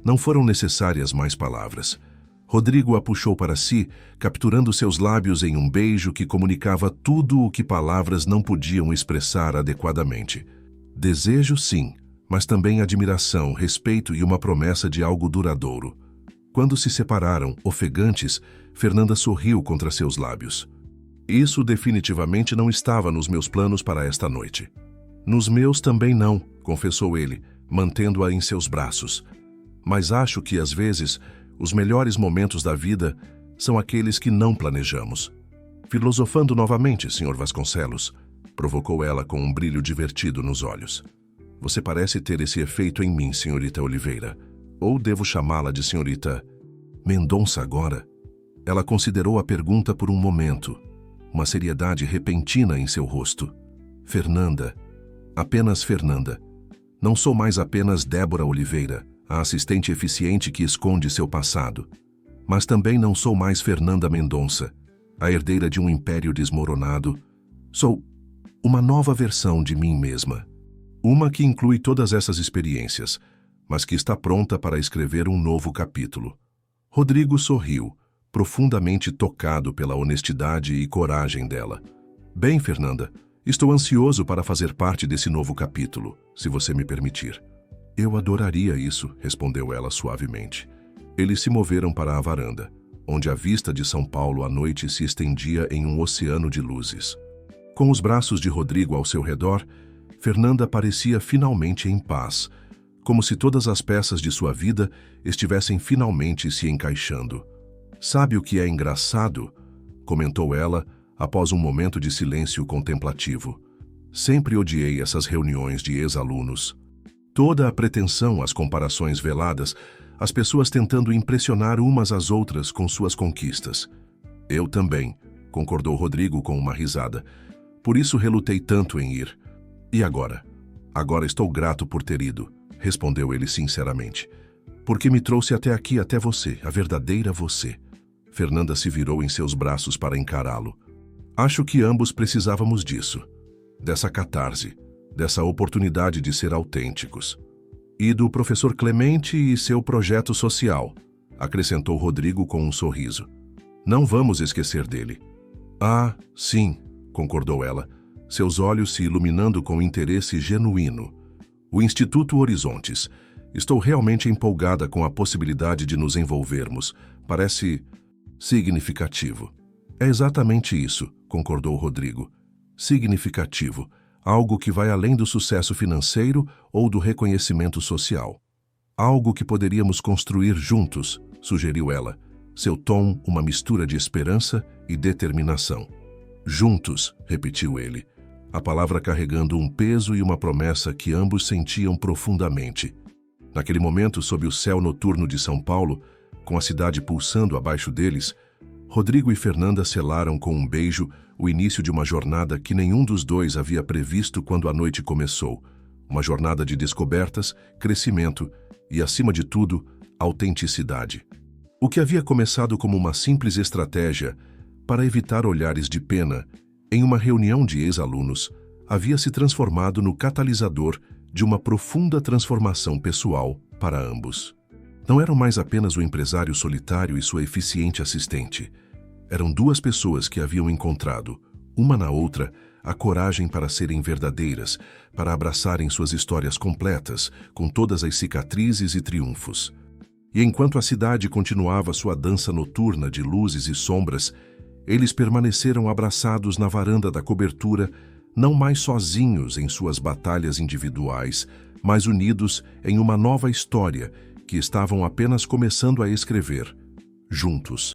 Não foram necessárias mais palavras. Rodrigo a puxou para si, capturando seus lábios em um beijo que comunicava tudo o que palavras não podiam expressar adequadamente. Desejo, sim, mas também admiração, respeito e uma promessa de algo duradouro. Quando se separaram, ofegantes, Fernanda sorriu contra seus lábios. Isso definitivamente não estava nos meus planos para esta noite. Nos meus também não, confessou ele, mantendo-a em seus braços. Mas acho que, às vezes, os melhores momentos da vida são aqueles que não planejamos. Filosofando novamente, Sr. Vasconcelos, provocou ela com um brilho divertido nos olhos. Você parece ter esse efeito em mim, senhorita Oliveira. Ou devo chamá-la de senhorita Mendonça agora? Ela considerou a pergunta por um momento, uma seriedade repentina em seu rosto. Fernanda, apenas Fernanda. Não sou mais apenas Débora Oliveira, a assistente eficiente que esconde seu passado. Mas também não sou mais Fernanda Mendonça, a herdeira de um império desmoronado. Sou uma nova versão de mim mesma. Uma que inclui todas essas experiências, mas que está pronta para escrever um novo capítulo. Rodrigo sorriu, profundamente tocado pela honestidade e coragem dela. Bem, Fernanda, estou ansioso para fazer parte desse novo capítulo, se você me permitir. Eu adoraria isso, respondeu ela suavemente. Eles se moveram para a varanda, onde a vista de São Paulo à noite se estendia em um oceano de luzes. Com os braços de Rodrigo ao seu redor, Fernanda parecia finalmente em paz, como se todas as peças de sua vida estivessem finalmente se encaixando. Sabe o que é engraçado? Comentou ela, após um momento de silêncio contemplativo. Sempre odiei essas reuniões de ex-alunos. Toda a pretensão, as comparações veladas, as pessoas tentando impressionar umas às outras com suas conquistas. Eu também, concordou Rodrigo com uma risada. Por isso relutei tanto em ir. E agora? Agora estou grato por ter ido, respondeu ele sinceramente. Porque me trouxe até aqui, até você, a verdadeira você. Fernanda se virou em seus braços para encará-lo. Acho que ambos precisávamos disso. Dessa catarse, dessa oportunidade de ser autênticos. E do professor Clemente e seu projeto social, acrescentou Rodrigo com um sorriso. Não vamos esquecer dele. Ah, sim, concordou ela, seus olhos se iluminando com interesse genuíno. O Instituto Horizontes. Estou realmente empolgada com a possibilidade de nos envolvermos. Parece significativo. É exatamente isso, concordou Rodrigo. Significativo. Algo que vai além do sucesso financeiro ou do reconhecimento social. Algo que poderíamos construir juntos, sugeriu ela. Seu tom, uma mistura de esperança e determinação. Juntos, repetiu ele. A palavra carregando um peso e uma promessa que ambos sentiam profundamente. Naquele momento, sob o céu noturno de São Paulo, com a cidade pulsando abaixo deles, Rodrigo e Fernanda selaram com um beijo o início de uma jornada que nenhum dos dois havia previsto quando a noite começou. Uma jornada de descobertas, crescimento e, acima de tudo, autenticidade. O que havia começado como uma simples estratégia para evitar olhares de pena em uma reunião de ex-alunos, havia se transformado no catalisador de uma profunda transformação pessoal para ambos. Não eram mais apenas o empresário solitário e sua eficiente assistente. Eram duas pessoas que haviam encontrado, uma na outra, a coragem para serem verdadeiras, para abraçarem suas histórias completas, com todas as cicatrizes e triunfos. E enquanto a cidade continuava sua dança noturna de luzes e sombras, eles permaneceram abraçados na varanda da cobertura, não mais sozinhos em suas batalhas individuais, mas unidos em uma nova história que estavam apenas começando a escrever, juntos.